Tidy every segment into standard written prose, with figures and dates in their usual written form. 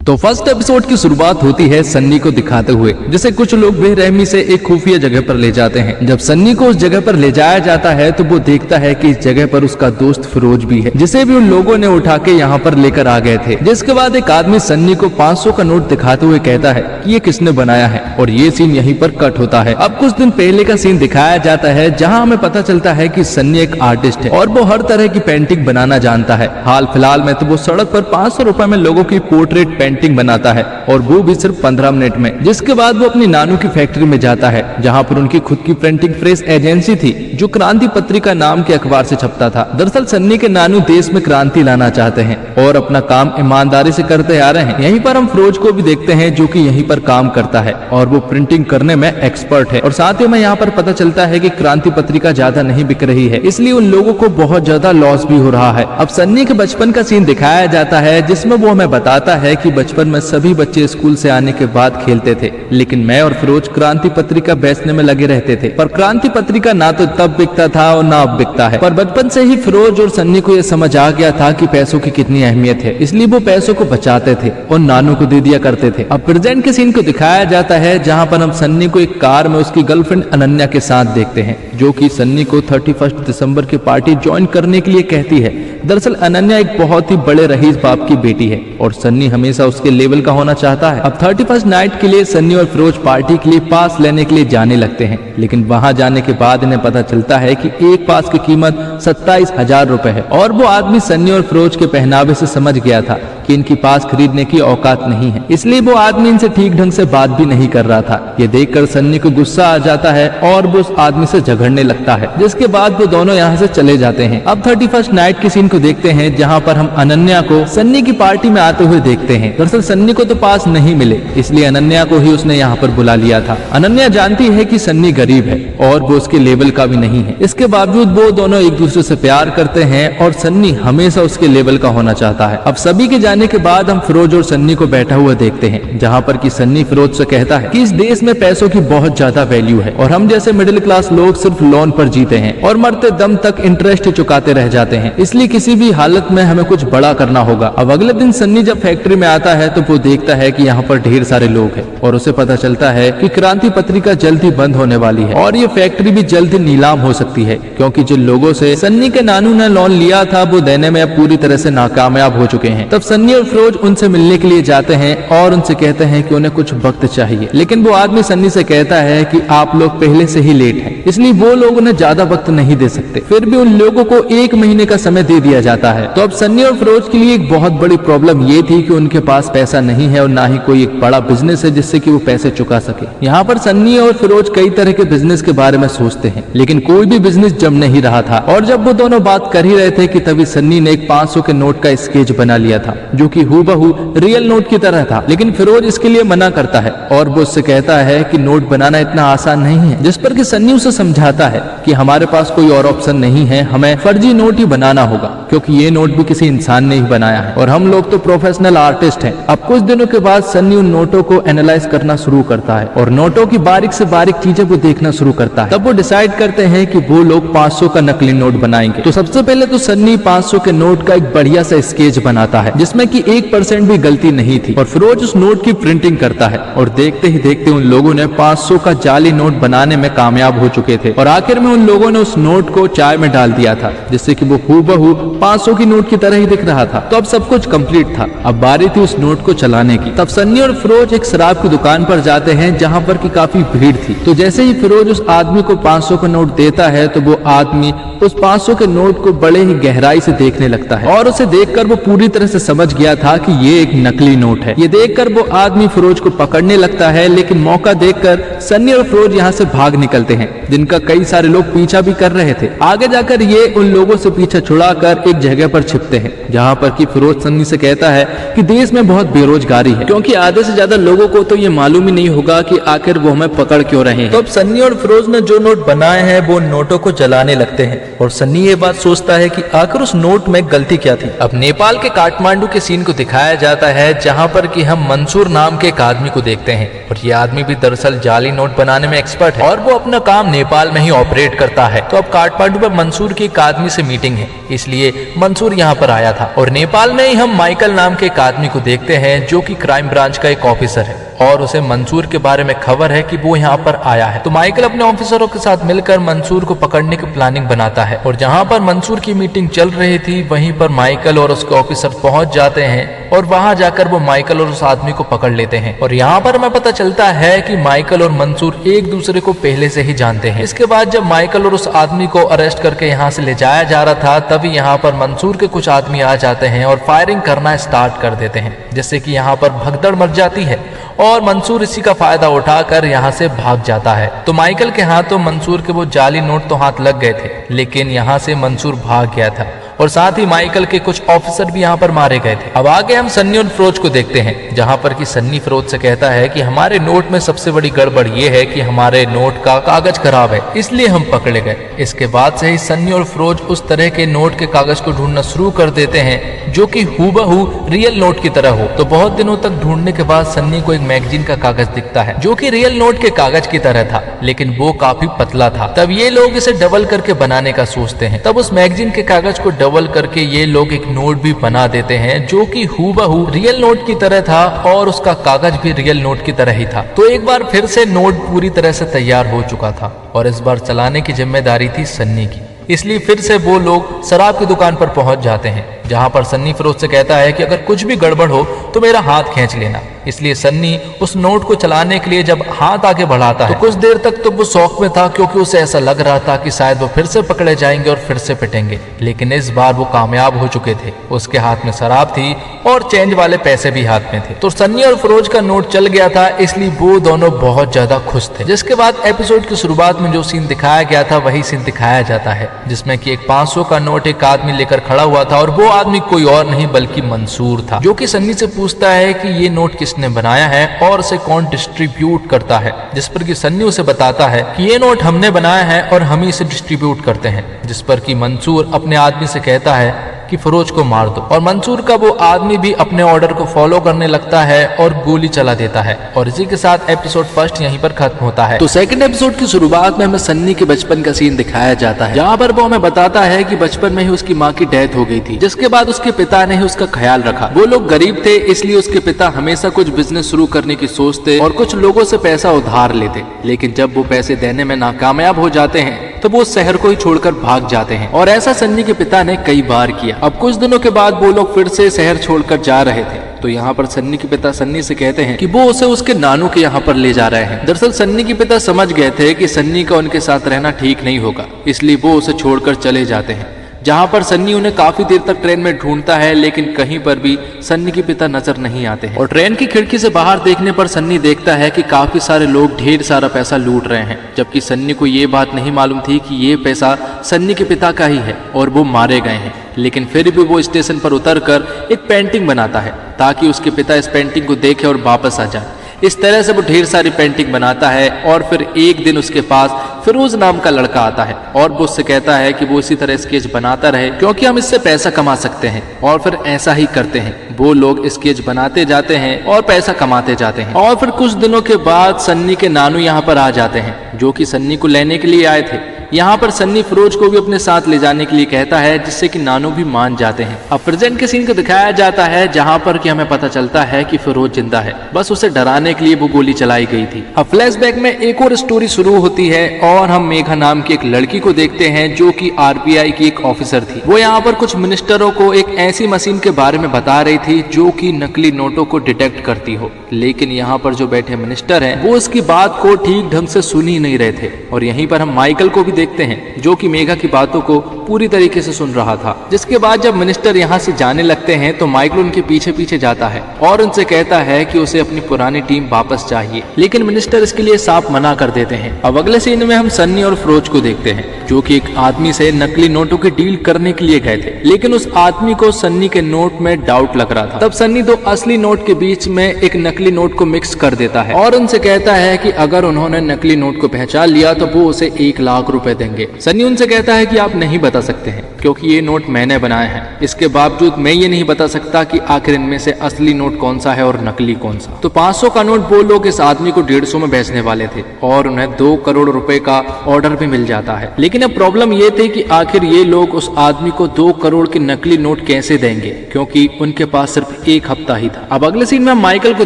तो first episode की शुरुआत होती है सन्नी को दिखाते हुए, जिसे कुछ लोग बेरहमी से एक खुफिया जगह पर ले जाते हैं। जब सन्नी को उस जगह पर ले जाया जाता है तो वो देखता है कि इस जगह पर उसका दोस्त फिरोज भी है, जिसे भी उन लोगों ने उठा के यहाँ पर लेकर आ गए थे। जिसके बाद एक आदमी सन्नी को 500 का नोट दिखाते हुए कहता है कि ये किसने बनाया है, और ये सीन यहीं पर कट होता है। अब कुछ दिन पहले का सीन दिखाया जाता है, जहाँ हमें पता चलता है कि सन्नी एक आर्टिस्ट है और वो हर तरह की पेंटिंग बनाना जानता है। हाल फिलहाल में तो वो सड़क पर 500 रुपए में लोगों की पोर्ट्रेट पेंटिंग बनाता है, और वो भी सिर्फ 15 मिनट में। जिसके बाद वो अपनी नानू की फैक्ट्री में जाता है, जहाँ पर उनकी खुद की प्रिंटिंग प्रेस एजेंसी थी, जो क्रांति पत्रिका नाम के अखबार से छपता था। दरअसल सन्नी के नानू देश में क्रांति लाना चाहते हैं और अपना काम ईमानदारी से करते आ रहे हैं। यहीं पर हम फिरोज को भी देखते हैं, जो कि यहीं पर काम करता है और वो प्रिंटिंग करने में एक्सपर्ट है। और साथ ही में यहाँ पर पता चलता है कि क्रांति पत्रिका ज्यादा नहीं बिक रही है, इसलिए उन लोगों को बहुत ज्यादा लॉस भी हो रहा है। अब सन्नी के बचपन का सीन दिखाया जाता है, जिसमें वो हमें बताता है कि बचपन में सभी बच्चे स्कूल से आने के बाद खेलते थे, लेकिन मैं और फिरोज क्रांति पत्रिका बेचने में लगे रहते थे। पर क्रांति पत्रिका ना तो तब बिकता था और ना अब बिकता है। पर बचपन से ही फिरोज और सन्नी को यह समझ आ गया था कि पैसों की कितनी अहमियत है, इसलिए वो पैसों को बचाते थे और नानू को दे दिया करते थे। अब प्रेजेंट के सीन को दिखाया जाता है, जहाँ पर हम सन्नी को एक कार में उसकी गर्लफ्रेंड अनन्या के साथ देखते हैं, जो कि सन्नी को 31 दिसंबर की पार्टी ज्वाइन करने के लिए कहती है। दरअसल अनन्या एक बहुत ही बड़े रईस बाप की बेटी है और सन्नी हमेशा उसके लेवल का होना चाहता है। अब 31st नाइट के लिए सन्नी और फिरोज पार्टी के लिए पास लेने के लिए जाने लगते हैं, लेकिन वहां जाने के बाद इन्हें पता चलता है कि एक पास की कीमत 27,000 रुपए है। और वो आदमी सन्नी और फिरोज के पहनावे से समझ गया था कि इनकी पास खरीदने की औकात नहीं है, इसलिए वो आदमी इनसे ठीक ढंग से बात भी नहीं कर रहा था। ये देखकर सन्नी को गुस्सा आ जाता है और वो उस आदमी से झगड़ने लगता है, जिसके बाद वो दोनों यहाँ से चले जाते हैं। अब 31st नाइट के सीन को देखते हैं, जहाँ पर हम अनन्या को सन्नी की पार्टी में आते हुए देखते हैं। दरअसल सन्नी को तो पास नहीं मिले, इसलिए अनन्या को ही उसने यहाँ पर बुला लिया था। अनन्या जानती है कि सन्नी गरीब है और वो उसके लेवल का भी नहीं है, इसके बावजूद वो दोनों एक दूसरे से प्यार करते हैं और सन्नी हमेशा उसके लेवल का होना चाहता है। अब सभी के जाने के बाद हम फिरोज और सन्नी को बैठा हुआ देखते हैं, जहाँ पर कि सन्नी फिरोज से कहता है कि इस देश में पैसों की बहुत ज्यादा वैल्यू है और हम जैसे मिडिल क्लास लोग सिर्फ लोन पर जीते हैं और मरते दम तक इंटरेस्ट चुकाते रह जाते हैं, इसलिए किसी भी हालत में हमें कुछ बड़ा करना होगा। अब अगले दिन सन्नी जब फैक्ट्री में आता है तो वो देखता है कि यहाँ पर ढेर सारे लोग हैं और उसे पता चलता है कि क्रांति पत्रिका जल्द ही बंद होने वाली है और ये फैक्ट्री भी जल्द ही नीलाम हो सकती है, क्योंकि जिन लोगों से सन्नी के नानू ने लोन लिया था वो देने में अब पूरी तरह से नाकामयाब हो चुके हैं। तब सन्नी और फिरोज उनसे मिलने के लिए जाते हैं और उनसे कहते हैं कि उन्हें कुछ वक्त चाहिए, लेकिन वो आदमी सन्नी से कहता है कि आप लोग पहले से ही लेट हैं, इसलिए वो लोग उन्हें ज्यादा वक्त नहीं दे सकते। फिर भी उन लोगों को 1 महीने का समय दे दिया जाता है। तो अब सन्नी और फिरोज के लिए एक बहुत बड़ी प्रॉब्लम ये थी कि उनके पास पैसा नहीं है और ना ही कोई एक बड़ा बिजनेस है जिससे कि वो पैसे चुका सके। यहाँ पर सन्नी और फिरोज कई तरह के बिजनेस के बारे में सोचते हैं, लेकिन कोई भी बिजनेस जम नहीं रहा था। और जब वो दोनों बात कर ही रहे थे कि तभी सन्नी ने एक 500 के नोट का स्केच बना लिया था, जो कि हूबहू रियल नोट की तरह था। लेकिन फिरोज इसके लिए मना करता है और वो उससे कहता है कि नोट बनाना इतना आसान नहीं है, जिस पर कि सन्नी उसे समझाता है कि हमारे पास कोई और ऑप्शन नहीं है, हमें फर्जी नोट ही बनाना होगा, क्योंकि ये नोट भी किसी इंसान ने ही बनाया है और हम लोग तो प्रोफेशनल आर्टिस्ट हैं। अब कुछ दिनों के बाद सन्नी उन नोटों को एनालाइज करना शुरू करता है और नोटों की बारीक से बारीक चीजें वो देखना शुरू करता है। तब वो डिसाइड करते हैं कि वो लोग 500 का नकली नोट बनाएंगे। तो सबसे पहले तो सन्नी 500 के नोट का एक बढ़िया सा स्केच बनाता है, जिसमें कि 1% भी गलती नहीं थी, और फिरोज उस नोट की प्रिंटिंग करता है और देखते ही देखते उन लोगों ने 500 का जाली नोट बनाने में कामयाब हो चुके थे। और आखिर में उन लोगों ने उस नोट को चाय में डाल दिया था, जिससे कि वो हूबहू 500 की नोट की तरह ही दिख रहा था। तो अब सब कुछ कंप्लीट था, अब बारी थी उस नोट को चलाने की। तब सन्नी और फिरोज एक शराब की दुकान पर जाते हैं, जहाँ पर की काफी भीड़ थी। तो जैसे ही फिरोज उस आदमी को 500 का नोट देता है तो वो आदमी उस 500 के नोट को बड़े ही गहराई से देखने लगता है और उसे देखकर वो पूरी तरह से समझ गया था कि ये एक नकली नोट है। ये देखकर वो आदमी फिरोज को पकड़ने लगता है, लेकिन मौका देखकर सन्नी और फिरोज यहाँ से भाग निकलते हैं, जिनका कई सारे लोग पीछा भी कर रहे थे। आगे जाकर ये उन लोगों से पीछा छुड़ाकर एक जगह पर छिपते हैं, जहाँ पर कि फिरोज सन्नी से कहता है कि देश में बहुत बेरोजगारी है, क्योंकि आधे से ज्यादा लोगों को तो ये मालूम ही नहीं होगा कि आखिर वो हमें पकड़ क्यों रहे हैं। तो अब सन्नी और फिरोज ने जो नोट बनाए हैं वो नोटों को जलाने लगते हैं और सन्नी ये बात सोचता है कि आखिर उस नोट में गलती क्या थी। अब नेपाल के काठमांडू के सीन को दिखाया जाता है, जहाँ पर कि हम मंसूर नाम के एक आदमी को देखते हैं और ये आदमी भी दरअसल जाली नोट बनाने में एक्सपर्ट है और वो अपना काम नेपाल में ही ऑपरेट करता है। तो अब काठमांडू में मंसूर की एक आदमी से मीटिंग है, इसलिए मंसूर यहाँ पर आया था। और नेपाल में ही हम माइकल नाम के एक आदमी को देखते हैं जो कि क्राइम ब्रांच का एक ऑफिसर है और उसे मंसूर के बारे में खबर है कि वो यहाँ पर आया है। तो माइकल अपने ऑफिसरों के साथ मिलकर मंसूर को पकड़ने की प्लानिंग बनाता है और जहाँ पर मंसूर की मीटिंग चल रही थी वहीं पर माइकल और उसके ऑफिसर पहुंच जाते हैं और वहां जाकर वो माइकल और उस आदमी को पकड़ लेते हैं। और यहाँ पर हमें पता चलता है कि माइकल और मंसूर एक दूसरे को पहले से ही जानते हैं। इसके बाद जब माइकल और उस आदमी को अरेस्ट करके यहाँ से ले जाया जा रहा था तभी यहाँ पर मंसूर के कुछ आदमी आ जाते हैं और फायरिंग करना स्टार्ट कर देते हैं, जिससे कि यहाँ पर भगदड़ मच जाती है और मंसूर इसी का फायदा उठाकर यहाँ से भाग जाता है। तो माइकल के हाथों मंसूर के वो जाली नोट तो हाथ लग गए थे, लेकिन यहाँ से मंसूर भाग गया था और साथ ही माइकल के कुछ ऑफिसर भी यहाँ पर मारे गए थे। अब आगे हम सन्नी और फिरोज को देखते हैं, जहाँ पर कि सन्नी फिरोज से कहता है कि हमारे नोट में सबसे बड़ी गड़बड़ ये है कि हमारे नोट का कागज खराब है, इसलिए हम पकड़े गए। इसके बाद से ही सन्नी और फिरोज उस तरह के नोट के कागज को ढूंढना शुरू कर देते हैं जो कि हूबहू रियल नोट की तरह हो। तो बहुत दिनों तक ढूंढने के बाद सन्नी को एक मैगजीन का कागज दिखता है जो कि रियल नोट के कागज की तरह था, लेकिन वो काफी पतला था। तब ये लोग इसे डबल करके बनाने का सोचते हैं। तब उस मैगजीन के कागज को डबल करके ये लोग एक नोट भी बना देते हैं जो कि हूबहू रियल नोट की तरह था और उसका कागज भी रियल नोट की तरह ही था। तो एक बार फिर से नोट पूरी तरह से तैयार हो चुका था और इस बार चलाने की जिम्मेदारी थी सन्नी की, इसलिए फिर से वो लोग शराब की दुकान पर पहुंच जाते हैं, जहां पर सन्नी फिरोज से कहता है कि अगर कुछ भी गड़बड़ हो तो मेरा हाथ खींच लेना। इसलिए सन्नी उस नोट को चलाने के लिए जब हाथ आगे बढ़ाता है तो कुछ देर तक तो वो शौक में था, क्योंकि उसे ऐसा लग रहा था कि शायद वो फिर से पकड़े जाएंगे और फिर से पिटेंगे। लेकिन इस बार वो कामयाब हो चुके थे। उसके हाथ में शराब थी और चेंज वाले पैसे भी हाथ में थे। तो सन्नी और फिरोज का नोट चल गया था, इसलिए वो दोनों बहुत ज्यादा खुश थे। जिसके बाद एपिसोड की शुरुआत में जो सीन दिखाया गया था वही सीन दिखाया जाता है, जिसमें कि एक 500 का नोट एक आदमी लेकर खड़ा हुआ था और वो आदमी कोई और नहीं बल्कि मंसूर था, जो कि सन्नी से पूछता है कि ये नोट किसने बनाया है और उसे कौन डिस्ट्रीब्यूट करता है। जिस पर कि सन्नी उसे बताता है कि ये नोट हमने बनाया है और हम ही इसे डिस्ट्रीब्यूट करते हैं। जिस पर कि मंसूर अपने आदमी से कहता है कि फिरोज को मार दो और मंसूर का वो आदमी भी अपने ऑर्डर को फॉलो करने लगता है और गोली चला देता है। और इसी के साथ एपिसोड फर्स्ट यहीं पर खत्म होता है। तो सेकंड एपिसोड की शुरुआत में हमें सन्नी के बचपन का सीन दिखाया जाता है, जहाँ पर वो हमें बताता है कि बचपन में ही उसकी माँ की डेथ हो गई थी, जिसके बाद उसके पिता ने ही उसका ख्याल रखा। वो लोग गरीब थे, इसलिए उसके पिता हमेशा कुछ बिजनेस शुरू करने की सोचते और कुछ लोगों से पैसा उधार लेते, लेकिन जब वो पैसे देने में नाकामयाब हो जाते हैं तो वो शहर को ही छोड़कर भाग जाते हैं। और ऐसा सन्नी के पिता ने कई बार किया। अब कुछ दिनों के बाद वो लोग फिर से शहर छोड़कर जा रहे थे, तो यहाँ पर सन्नी के पिता सन्नी से कहते हैं कि वो उसे उसके नानू के यहाँ पर ले जा रहे हैं। दरअसल सन्नी के पिता समझ गए थे कि सन्नी का उनके साथ रहना ठीक नहीं होगा, इसलिए वो उसे छोड़कर चले जाते हैं। जहाँ पर सन्नी उन्हें काफी देर तक ट्रेन में ढूंढता है, लेकिन कहीं पर भी सन्नी के पिता नजर नहीं आते हैं। और ट्रेन की खिड़की से बाहर देखने पर सन्नी देखता है कि काफी सारे लोग ढेर सारा पैसा लूट रहे हैं, जबकि सन्नी को ये बात नहीं मालूम थी कि ये पैसा सन्नी के पिता का ही है और वो मारे गए हैं। लेकिन फिर भी वो स्टेशन पर उतरकर एक पेंटिंग बनाता है ताकि उसके पिता इस पेंटिंग को देखें और वापस आ जाए। इस तरह से वो ढेर सारी पेंटिंग बनाता है और फिर एक दिन उसके पास फिरोज नाम का लड़का आता है और वो उससे कहता है कि वो इसी तरह स्केच बनाता रहे, क्योंकि हम इससे पैसा कमा सकते हैं। और फिर ऐसा ही करते हैं, वो लोग स्केच बनाते जाते हैं और पैसा कमाते जाते हैं। और फिर कुछ दिनों के बाद सन्नी के नानू यहाँ पर आ जाते हैं, जो कि सन्नी को लेने के लिए आए थे। यहाँ पर सन्नी फिरोज को भी अपने साथ ले जाने के लिए कहता है, जिससे कि नानू भी मान जाते हैं। अब प्रेजेंट के सीन को दिखाया जाता है, जहाँ पर कि हमें पता चलता है कि फिरोज जिंदा है, बस उसे डराने के लिए वो गोली चलाई गई थी। अब फ्लैशबैक में एक और स्टोरी शुरू होती है और हम मेघा नाम की एक लड़की को देखते हैं, जो कि आरबीआई की एक ऑफिसर थी। वो यहाँ पर कुछ मिनिस्टरों को एक ऐसी मशीन के बारे में बता रही थी जो कि नकली नोटों को डिटेक्ट करती हो, लेकिन यहाँ पर जो बैठे मिनिस्टर हैं वो इसकी बात को ठीक ढंग से सुन ही नहीं रहे थे। और यहीं पर हम माइकल को भी देखते हैं, जो कि मेघा की बातों को पूरी तरीके से सुन रहा था। जिसके बाद जब मिनिस्टर यहाँ से जाने लगते हैं तो माइकल उनके पीछे पीछे जाता है और उनसे कहता है कि उसे अपनी पुरानी टीम वापस चाहिए, लेकिन मिनिस्टर इसके लिए साफ मना कर देते हैं। अब अगले सीन में हम सन्नी और फिरोज को देखते हैं, जो कि एक आदमी से नकली नोटों की डील करने के लिए गए थे, लेकिन उस आदमी को सन्नी के नोट में डाउट लग रहा था। तब सन्नी दो असली नोट के बीच में एक नकली नोट को मिक्स कर देता है और उनसे कहता है कि अगर उन्होंने नकली नोट को पहचान लिया तो वो उसे 1 लाख रुपए देंगे। सन्नी उनसे कहता है कि आप नहीं बता सकते हैं, क्योंकि ये नोट मैंने बनाए हैं। इसके बावजूद मैं ये नहीं बता सकता कि आखिर इनमें से असली नोट कौन सा है और नकली कौन सा। तो 500 का नोट वो लोग इस आदमी को 150 में बेचने वाले थे और उन्हें 2 करोड़ रुपए का ऑर्डर भी मिल जाता है। लेकिन अब प्रॉब्लम ये थी कि आखिर ये लोग उस आदमी को 2 करोड़ के नकली नोट कैसे देंगे, क्योंकि उनके पास सिर्फ 1 हफ्ता ही था। अब अगले सीन में हम माइकल को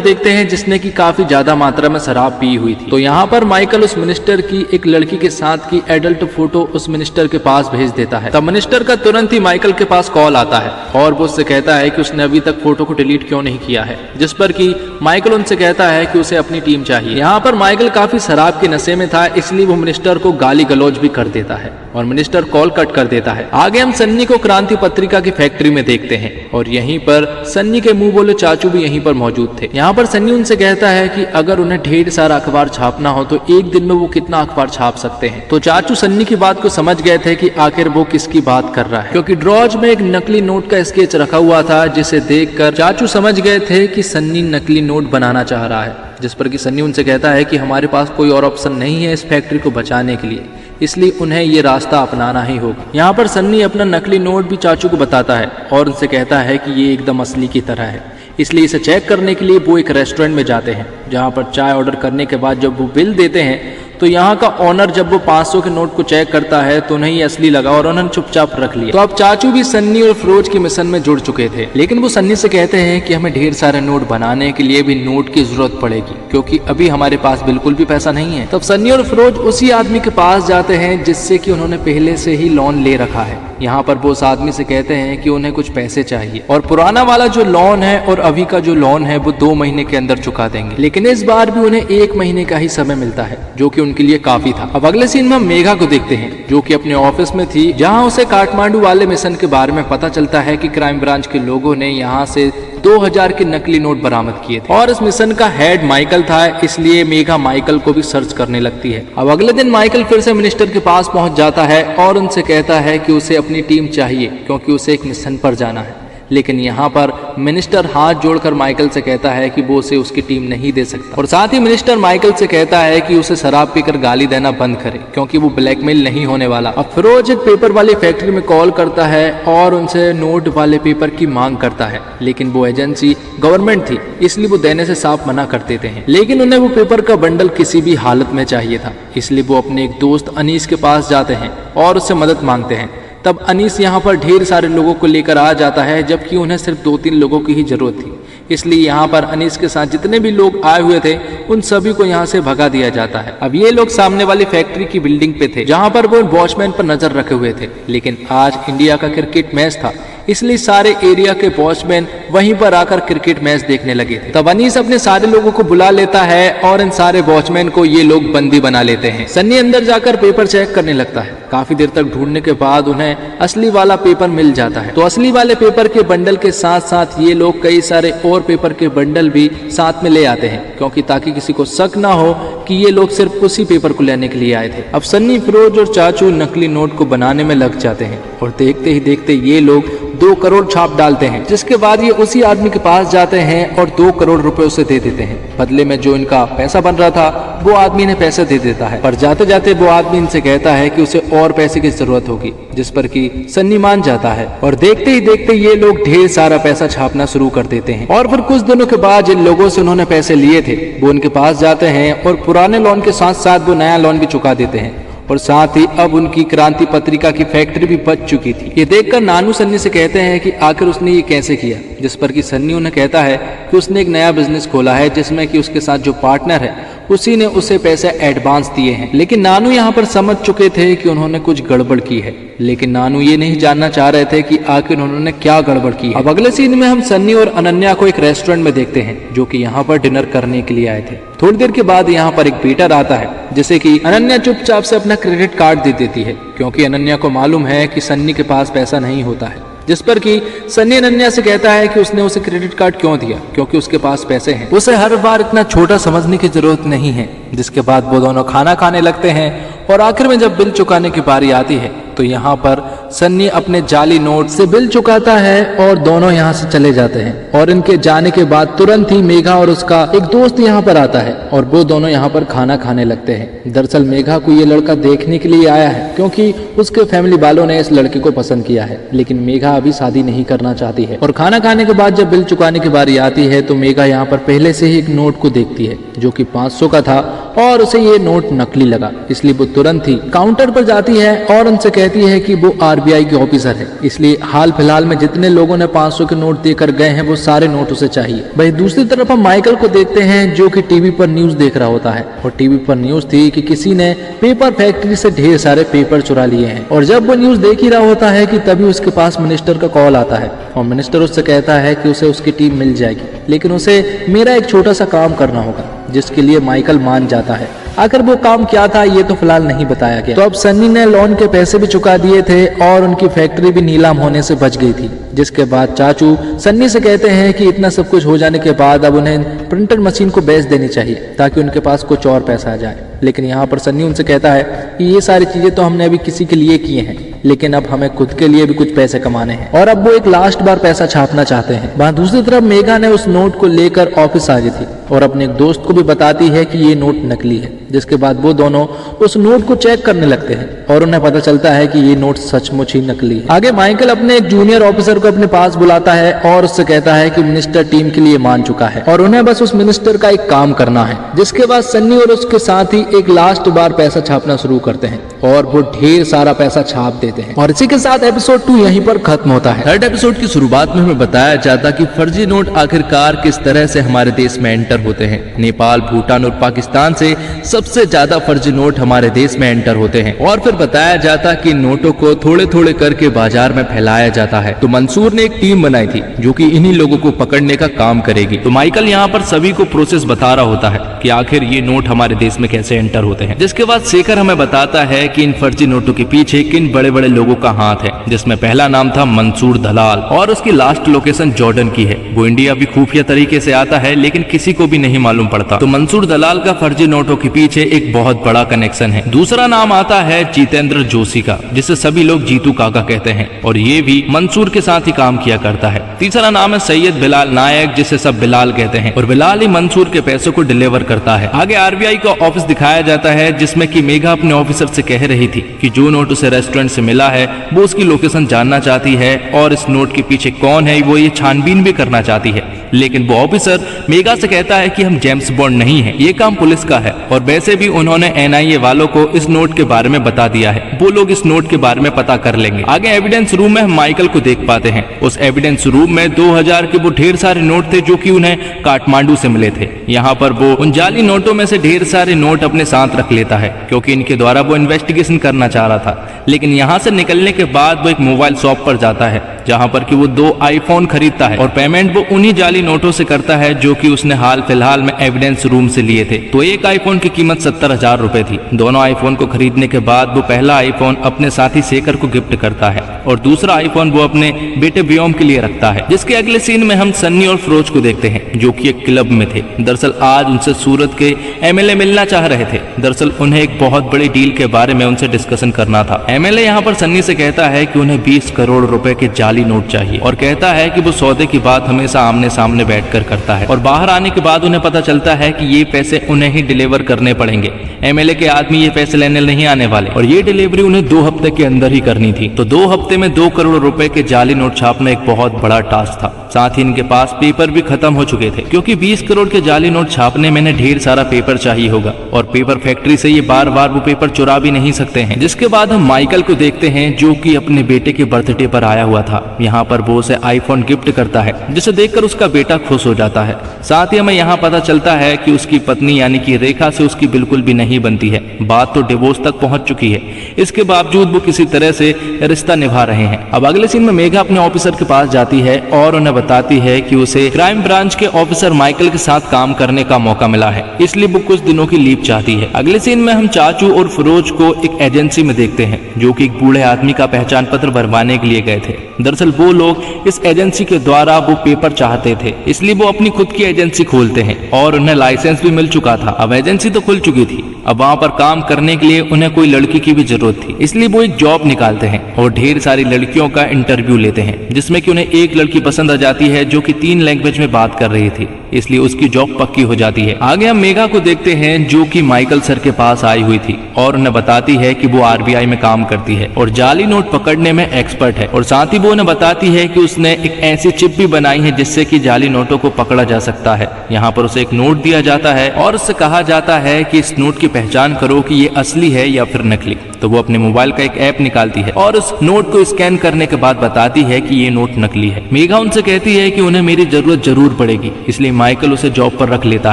देखते हैं जिसने की काफी ज्यादा मात्रा में शराब पी हुई थी। तो यहाँ पर माइकल उस मिनिस्टर की एक लड़की के साथ की एडल्ट फोटो उस मिनिस्टर के पास भेज देता है। तब मिनिस्टर का तुरंत ही माइकल के पास कॉल आता है और वो उससे कहता है कि उसने अभी तक फोटो को डिलीट क्यों नहीं किया है, जिस पर कि माइकल उनसे कहता है कि उसे अपनी टीम चाहिए। यहाँ पर माइकल काफी शराब के नशे में था, इसलिए वो मिनिस्टर को गाली गलौज भी कर देता है और मिनिस्टर कॉल कट कर देता है। आगे हम सन्नी को क्रांति पत्रिका की फैक्ट्री में देखते हैं और यहीं पर सन्नी के मुंह बोले चाचू भी यहीं पर मौजूद थे। यहाँ पर सन्नी उनसे कहता है कि अगर उन्हें ढेर सारा अखबार छापना हो तो एक दिन में वो कितना अखबार छाप सकते हैं। तो चाचू सन्नी की बात को समझ गए थे कि आखिर वो किसकी बात कर रहा है, क्योंकि ड्रॉज में एक नकली नोट का स्केच रखा हुआ था जिसे देखकर चाचू समझ गए थे कि सन्नी नकली नोट बनाना चाह रहा है। जिस पर कि सन्नी उनसे कहता है कि हमारे पास कोई और ऑप्शन नहीं है इस फैक्ट्री को बचाने के लिए, इसलिए उन्हें ये रास्ता अपनाना ही होगा। यहाँ पर सन्नी अपना नकली नोट भी चाचू को बताता है और उनसे कहता है कि ये एकदम असली की तरह है, इसलिए इसे चेक करने के लिए वो एक रेस्टोरेंट में जाते हैं, जहाँ पर चाय ऑर्डर करने के बाद जब वो बिल देते हैं तो यहाँ का ओनर जब वो 500 के नोट को चेक करता है तो उन्हें ये असली लगा और उन्होंने चुपचाप रख लिया। तो अब चाचू भी सन्नी और फिरोज की मिशन में जुड़ चुके थे, लेकिन वो सन्नी से कहते हैं कि हमें ढेर सारे नोट बनाने के लिए भी नोट की जरूरत पड़ेगी, क्योंकि अभी हमारे पास बिल्कुल भी पैसा नहीं है। तब सन्नी और फिरोज उसी आदमी के पास जाते हैं जिससे कि उन्होंने पहले से ही लोन ले रखा है। यहाँ पर वो उस आदमी से कहते हैं कि उन्हें कुछ पैसे चाहिए और पुराना वाला जो लोन है और अभी का जो लोन है वो 2 महीने के अंदर चुका देंगे, लेकिन इस बार भी उन्हें 1 महीने का ही समय मिलता है, जो कि उनके लिए काफी था। अब अगले सीन में हम मेघा को देखते हैं जो कि अपने ऑफिस में थी, जहां उसे काठमांडू वाले मिशन के बारे में पता चलता है कि क्राइम ब्रांच के लोगों ने यहां से 2000 के नकली नोट बरामद किए थे और इस मिशन का हेड माइकल था, इसलिए मेघा माइकल को भी सर्च करने लगती है। अब अगले दिन माइकल फिर से मिनिस्टर के पास पहुंच जाता है और उनसे कहता है कि उसे अपनी टीम चाहिए क्योंकि उसे एक मिशन पर जाना है। लेकिन यहाँ पर मिनिस्टर हाथ जोड़कर माइकल से कहता है कि वो उसे उसकी टीम नहीं दे सकता और साथ ही मिनिस्टर माइकल से कहता है कि उसे शराब पीकर गाली देना बंद करे क्योंकि वो ब्लैकमेल नहीं होने वाला। अब फिरोज एक पेपर वाली फैक्ट्री में कॉल करता है और उनसे नोट वाले पेपर की मांग करता है, लेकिन वो एजेंसी गवर्नमेंट थी इसलिए वो देने से साफ मना कर देते हैं। लेकिन उन्हें वो पेपर का बंडल किसी भी हालत में चाहिए था, इसलिए वो अपने एक दोस्त अनीस के पास जाते हैं और उससे मदद मांगते हैं। तब अनीस यहाँ पर ढेर सारे लोगों को लेकर आ जाता है, जबकि उन्हें सिर्फ 2-3 लोगों की ही जरूरत थी, इसलिए यहाँ पर अनीस के साथ जितने भी लोग आए हुए थे उन सभी को यहाँ से भगा दिया जाता है। अब ये लोग सामने वाली फैक्ट्री की बिल्डिंग पे थे जहाँ पर वो वॉचमैन पर नजर रखे हुए थे, लेकिन आज इंडिया का क्रिकेट मैच था इसलिए सारे एरिया के वॉचमैन वहीं पर आकर क्रिकेट मैच देखने लगे थे। तब अनीस अपने सारे लोगों को बुला लेता है और इन सारे वॉचमैन को ये लोग बंदी बना लेते हैं। सन्नी अंदर जाकर पेपर चेक करने लगता है। काफी देर तक ढूंढने के बाद उन्हें असली वाला पेपर मिल जाता है। तो असली वाले पेपर के बंडल के साथ साथ ये लोग कई सारे और पेपर के बंडल भी साथ में ले आते हैं, क्योंकि ताकि किसी को शक ना हो कि ये लोग सिर्फ उसी पेपर को लेने के लिए आए थे। अब सन्नी, फिरोज और चाचू नकली नोट को बनाने में लग जाते हैं और देखते ही देखते ये लोग 2 करोड़ छाप डालते हैं, जिसके बाद ये उसी आदमी के पास जाते हैं और 2 करोड़ रुपए उसे दे देते हैं। बदले में जो इनका पैसा बन रहा था वो आदमी ने पैसे दे देता है, पर जाते जाते वो आदमी इनसे कहता है कि उसे और पैसे की जरूरत होगी, जिस पर कि सन्नी मान जाता है और देखते ही देखते ये लोग ढेर सारा पैसा छापना शुरू कर देते हैं। और फिर कुछ दिनों के बाद जिन लोगों से उन्होंने पैसे लिए थे वो उनके पास जाते हैं और पुराने लोन के साथ साथ वो नया लोन भी चुका देते हैं और साथ ही अब उनकी क्रांति पत्रिका की फैक्ट्री भी बच चुकी थी। ये देखकर नानू सन्नी से कहते हैं कि आखिर उसने ये कैसे किया, जिस पर कि सन्नी उन्हें कहता है कि उसने एक नया बिजनेस खोला है जिसमें कि उसके साथ जो पार्टनर है उसी ने उसे पैसे एडवांस दिए हैं। लेकिन नानू यहाँ पर समझ चुके थे कि उन्होंने कुछ गड़बड़ की है, लेकिन नानू ये नहीं जानना चाह रहे थे कि आखिर उन्होंने क्या गड़बड़ की है। अब अगले सीन में हम सन्नी और अनन्या को एक रेस्टोरेंट में देखते हैं जो कि यहाँ पर डिनर करने के लिए आए थे। थोड़ी देर के बाद यहाँ पर एक वेटर आता है जिसे कि अनन्या चुपचाप से अपना क्रेडिट कार्ड दे देती है, क्योंकि अनन्या को मालूम है कि सन्नी के पास पैसा नहीं होता है। जिस पर कि सन्नी अनन्या से कहता है कि उसने उसे क्रेडिट कार्ड क्यों दिया, क्योंकि उसके पास पैसे हैं, उसे हर बार इतना छोटा समझने की जरूरत नहीं है। जिसके बाद वो दोनों खाना खाने लगते हैं और आखिर में जब बिल चुकाने की बारी आती है तो यहाँ पर सन्नी अपने जाली नोट से बिल चुकाता है और दोनों यहाँ से चले जाते हैं। और इनके जाने के बाद तुरंत ही मेघा और उसका एक दोस्त यहाँ पर आता है और वो दोनों यहाँ पर खाना खाने लगते हैं। दरअसल मेघा को ये लड़का देखने के लिए आया है क्योंकि उसके फैमिली वालों ने इस लड़के को पसंद किया है, लेकिन मेघा अभी शादी नहीं करना चाहती है। और खाना खाने के बाद जब बिल चुकाने की बारी आती है तो मेघा यहाँ पर पहले से ही एक नोट को देखती है जो कि 500 का था और उसे ये नोट नकली लगा, इसलिए वो तुरंत ही काउंटर पर जाती है और उनसे कहती है कि वो आरबीआई के ऑफिसर है, इसलिए हाल फिलहाल में जितने लोगों ने 500 के नोट देकर गए हैं वो सारे नोट उसे चाहिए। वही दूसरी तरफ हम माइकल को देखते हैं जो कि टीवी पर न्यूज देख रहा होता है और टीवी पर न्यूज थी कि किसी ने पेपर फैक्ट्री से ढेर सारे पेपर चुरा लिए हैं। और जब वो न्यूज देख ही रहा होता है कि तभी उसके पास मिनिस्टर का कॉल आता है और मिनिस्टर उससे कहता है कि उसे उसकी टीम मिल जाएगी, लेकिन उसे मेरा एक छोटा सा काम करना होगा, जिसके लिए माइकल मान जाता है। आखिर वो काम क्या था ये तो फिलहाल नहीं बताया गया। तो अब सन्नी ने लोन के पैसे भी चुका दिए थे और उनकी फैक्ट्री भी नीलाम होने से बच गई थी, जिसके बाद चाचू सन्नी से कहते हैं कि इतना सब कुछ हो जाने के बाद अब उन्हें प्रिंटर मशीन को बेच देनी चाहिए ताकि उनके पास कुछ और पैसा आ जाए। लेकिन यहाँ पर सन्नी उनसे कहता है कि ये सारी चीजें तो हमने अभी किसी के लिए किए हैं, लेकिन अब हमें खुद के लिए भी कुछ पैसे कमाने हैं और अब वो एक लास्ट बार पैसा छापना चाहते हैं। वहाँ दूसरी तरफ मेघा ने उस नोट को लेकर ऑफिस आ गई थी और अपने एक दोस्त को भी बताती है कि ये नोट नकली है, जिसके बाद वो दोनों उस नोट को चेक करने लगते हैं और उन्हें पता चलता है कि ये नोट सचमुच ही नकली है। आगे माइकल अपने एक जूनियर ऑफिसर को अपने पास बुलाता है और उससे कहता है कि मिनिस्टर टीम के लिए मान चुका है और उन्हें बस उस मिनिस्टर का एक काम करना है। जिसके बाद सन्नी और उसके साथ ही एक लास्ट बार पैसा छापना शुरू करते हैं और वो ढेर सारा पैसा छाप देते हैं और इसी के साथ एपिसोड 2 यहीं पर खत्म होता है। थर्ड एपिसोड की शुरुआत में हमें बताया जाता कि फर्जी नोट आखिरकार किस तरह से हमारे देश में एंटर होते हैं। नेपाल, भूटान और पाकिस्तान से सबसे ज्यादा फर्जी नोट हमारे देश में एंटर होते हैं और फिर बताया जाता कि नोटों को थोड़े थोड़े करके बाजार में फैलाया जाता है। तो मंसूर ने एक टीम बनाई थी जो कि इन्हीं लोगों को पकड़ने का काम करेगी। तो माइकल यहाँ पर सभी को प्रोसेस बता रहा होता है कि आखिर ये नोट हमारे देश में कैसे एंटर होते हैं। जिसके बाद शेखर हमें बताता है कि इन फर्जी नोटों के पीछे किन बड़े बड़े लोगों का हाथ है, जिसमें पहला नाम था मंसूर दलाल और उसकी लास्ट लोकेशन जॉर्डन की है। वो इंडिया भी खुफिया तरीके से आता है लेकिन किसी को भी नहीं मालूम पड़ता। तो मंसूर दलाल का फर्जी नोटों के पीछे एक बहुत बड़ा कनेक्शन है। दूसरा नाम आता है जितेंद्र जोशी का, जिसे सभी लोग जीतू काका कहते हैं और ये भी मंसूर के साथ ही काम किया करता है। तीसरा नाम है सैयद बिलाल नायक, जिसे सब बिलाल कहते हैं और बिलाल ही मंसूर के पैसों को डिलीवर करता है। आगे आरबीआई का ऑफिस दिखाया जाता है जिसमें कि मेघा अपने ऑफिसर से कह रही थी कि जो नोट उसे रेस्टोरेंट से मिला है वो उसकी लोकेशन जानना चाहती है और इस नोट के पीछे कौन है वो ये छानबीन भी करना चाहती है। लेकिन वो ऑफिसर मेघा से कहता है कि हम जेम्स बॉन्ड नहीं है, ये काम पुलिस का है और वैसे भी उन्होंने एनआईए वालों को इस नोट के बारे में बता दिया है, वो लोग इस नोट के बारे में पता कर लेंगे। आगे एविडेंस रूम में हम माइकल को देख पाते हैं। उस एविडेंस रूम में 2000 के वो ढेर सारे नोट थे जो कि उन्हें काठमांडू से मिले थे। यहाँ पर वो उन जाली नोटों में से ढेर सारे नोट अपने साथ रख लेता है क्योंकि इनके द्वारा वो इन्वेस्टिगेशन करना चाह रहा था। लेकिन यहाँ से निकलने के बाद वो एक मोबाइल शॉप पर जाता है जहाँ पर कि वो 2 आईफोन खरीदता है और पेमेंट वो उन्हीं जाली नोटों से करता है जो कि उसने हाल फिलहाल में एविडेंस रूम से लिए थे। तो एक आईफोन की कीमत 70,000 रुपए थी। दोनों आईफोन को खरीदने के बाद वो पहला आईफोन अपने साथी शेखर को गिफ्ट करता है और दूसरा आईफोन वो अपने बेटे व्योम के लिए रखता है। जिसके अगले सीन में हम सन्नी और फिरोज को देखते हैं जो कि एक क्लब में थे। दरअसल आज उनसे सूरत के एमएलए मिलना चाह रहे थे। दरअसल उन्हें एक बहुत बड़ी डील के बारे में उनसे डिस्कशन करना था। एमएलए यहाँ पर सन्नी से कहता है कि उन्हें 20 करोड़ रुपए के जाली नोट चाहिए और कहता है कि वो सौदे की बात हमेशा आमने सामने बैठकर करता है और बाहर आने के बाद उन्हें पता चलता है कि ये पैसे उन्हें ही डिलीवर करने पड़ेंगे। एमएलए के आदमी ये पैसे लेने नहीं आने वाले और ये डिलीवरी उन्हें 2 हफ्ते के अंदर ही करनी थी। तो 2 हफ्ते में 2 करोड़ रुपए के जाली नोट छापना एक बहुत बड़ा टास्क था। साथ ही इनके पास पेपर भी खत्म हो चुके थे क्योंकि 20 करोड़ के जाली नोट छापने में इन्हें ढेर सारा पेपर चाहिए होगा और पेपर फैक्ट्री से ये बार बार वो पेपर चुरा भी नहीं सकते हैं। जिसके बाद हम माइकल को देखते हैं जो कि अपने बेटे के बर्थडे पर आया हुआ था। यहाँ पर वो उसे आईफोन गिफ्ट करता है जिसे देखकर उसका बेटा खुश हो जाता है। साथ ही हमें यहाँ पता चलता है कि उसकी पत्नी यानी कि रेखा से उसकी बिल्कुल भी नहीं बनती है। बात तो डिवोर्स तक पहुंच चुकी है, इसके बावजूद वो किसी तरह से रिश्ता निभा रहे हैं। अब अगले सीन में मेघा अपने ऑफिसर के पास जाती है और उन्हें बताती है कि उसे क्राइम ब्रांच के ऑफिसर माइकल के साथ काम करने का मौका मिला है, इसलिए वो कुछ दिनों की लीव चाहती है। अगले सीन में हम चाचू और फिरोज को एक एजेंसी में देखते हैं जो कि एक बूढ़े आदमी का पहचान पत्र बनवाने के लिए गए थे। दरअसल वो लोग इस एजेंसी के द्वारा वो पेपर चाहते थे, इसलिए वो अपनी खुद की एजेंसी खोलते हैं और उन्हें लाइसेंस भी मिल चुका था। अब एजेंसी तो खुल चुकी थी अब वहाँ पर काम करने के लिए उन्हें कोई लड़की की भी जरूरत थी, इसलिए वो एक जॉब निकालते हैं और ढेर सारी लड़कियों का इंटरव्यू लेते हैं, जिसमें कि उन्हें एक लड़की पसंद आ जाती है जो कि 3 लैंग्वेज में बात कर रही थी, इसलिए उसकी जॉब पक्की हो जाती है। आगे हम मेघा को देखते हैं जो कि माइकल सर के पास आई हुई थी और उन्हें बताती है कि वो आरबीआई में काम करती है और जाली नोट पकड़ने में एक्सपर्ट है, और साथ ही वो उन्हें बताती है कि उसने एक ऐसी चिप भी बनाई है जिससे कि जाली नोटों को पकड़ा जा सकता है। यहाँ पर उसे एक नोट दिया जाता है और उससे कहा जाता है कि इस नोट की पहचान करो कि ये असली है या फिर नकली। तो वो अपने मोबाइल का एक ऐप निकालती है और उस नोट को स्कैन करने के बाद बताती है कि ये नोट नकली है। मेघा उनसे कहती है कि उन्हें मेरी जरूरत जरूर पड़ेगी, इसलिए माइकल उसे जॉब पर रख लेता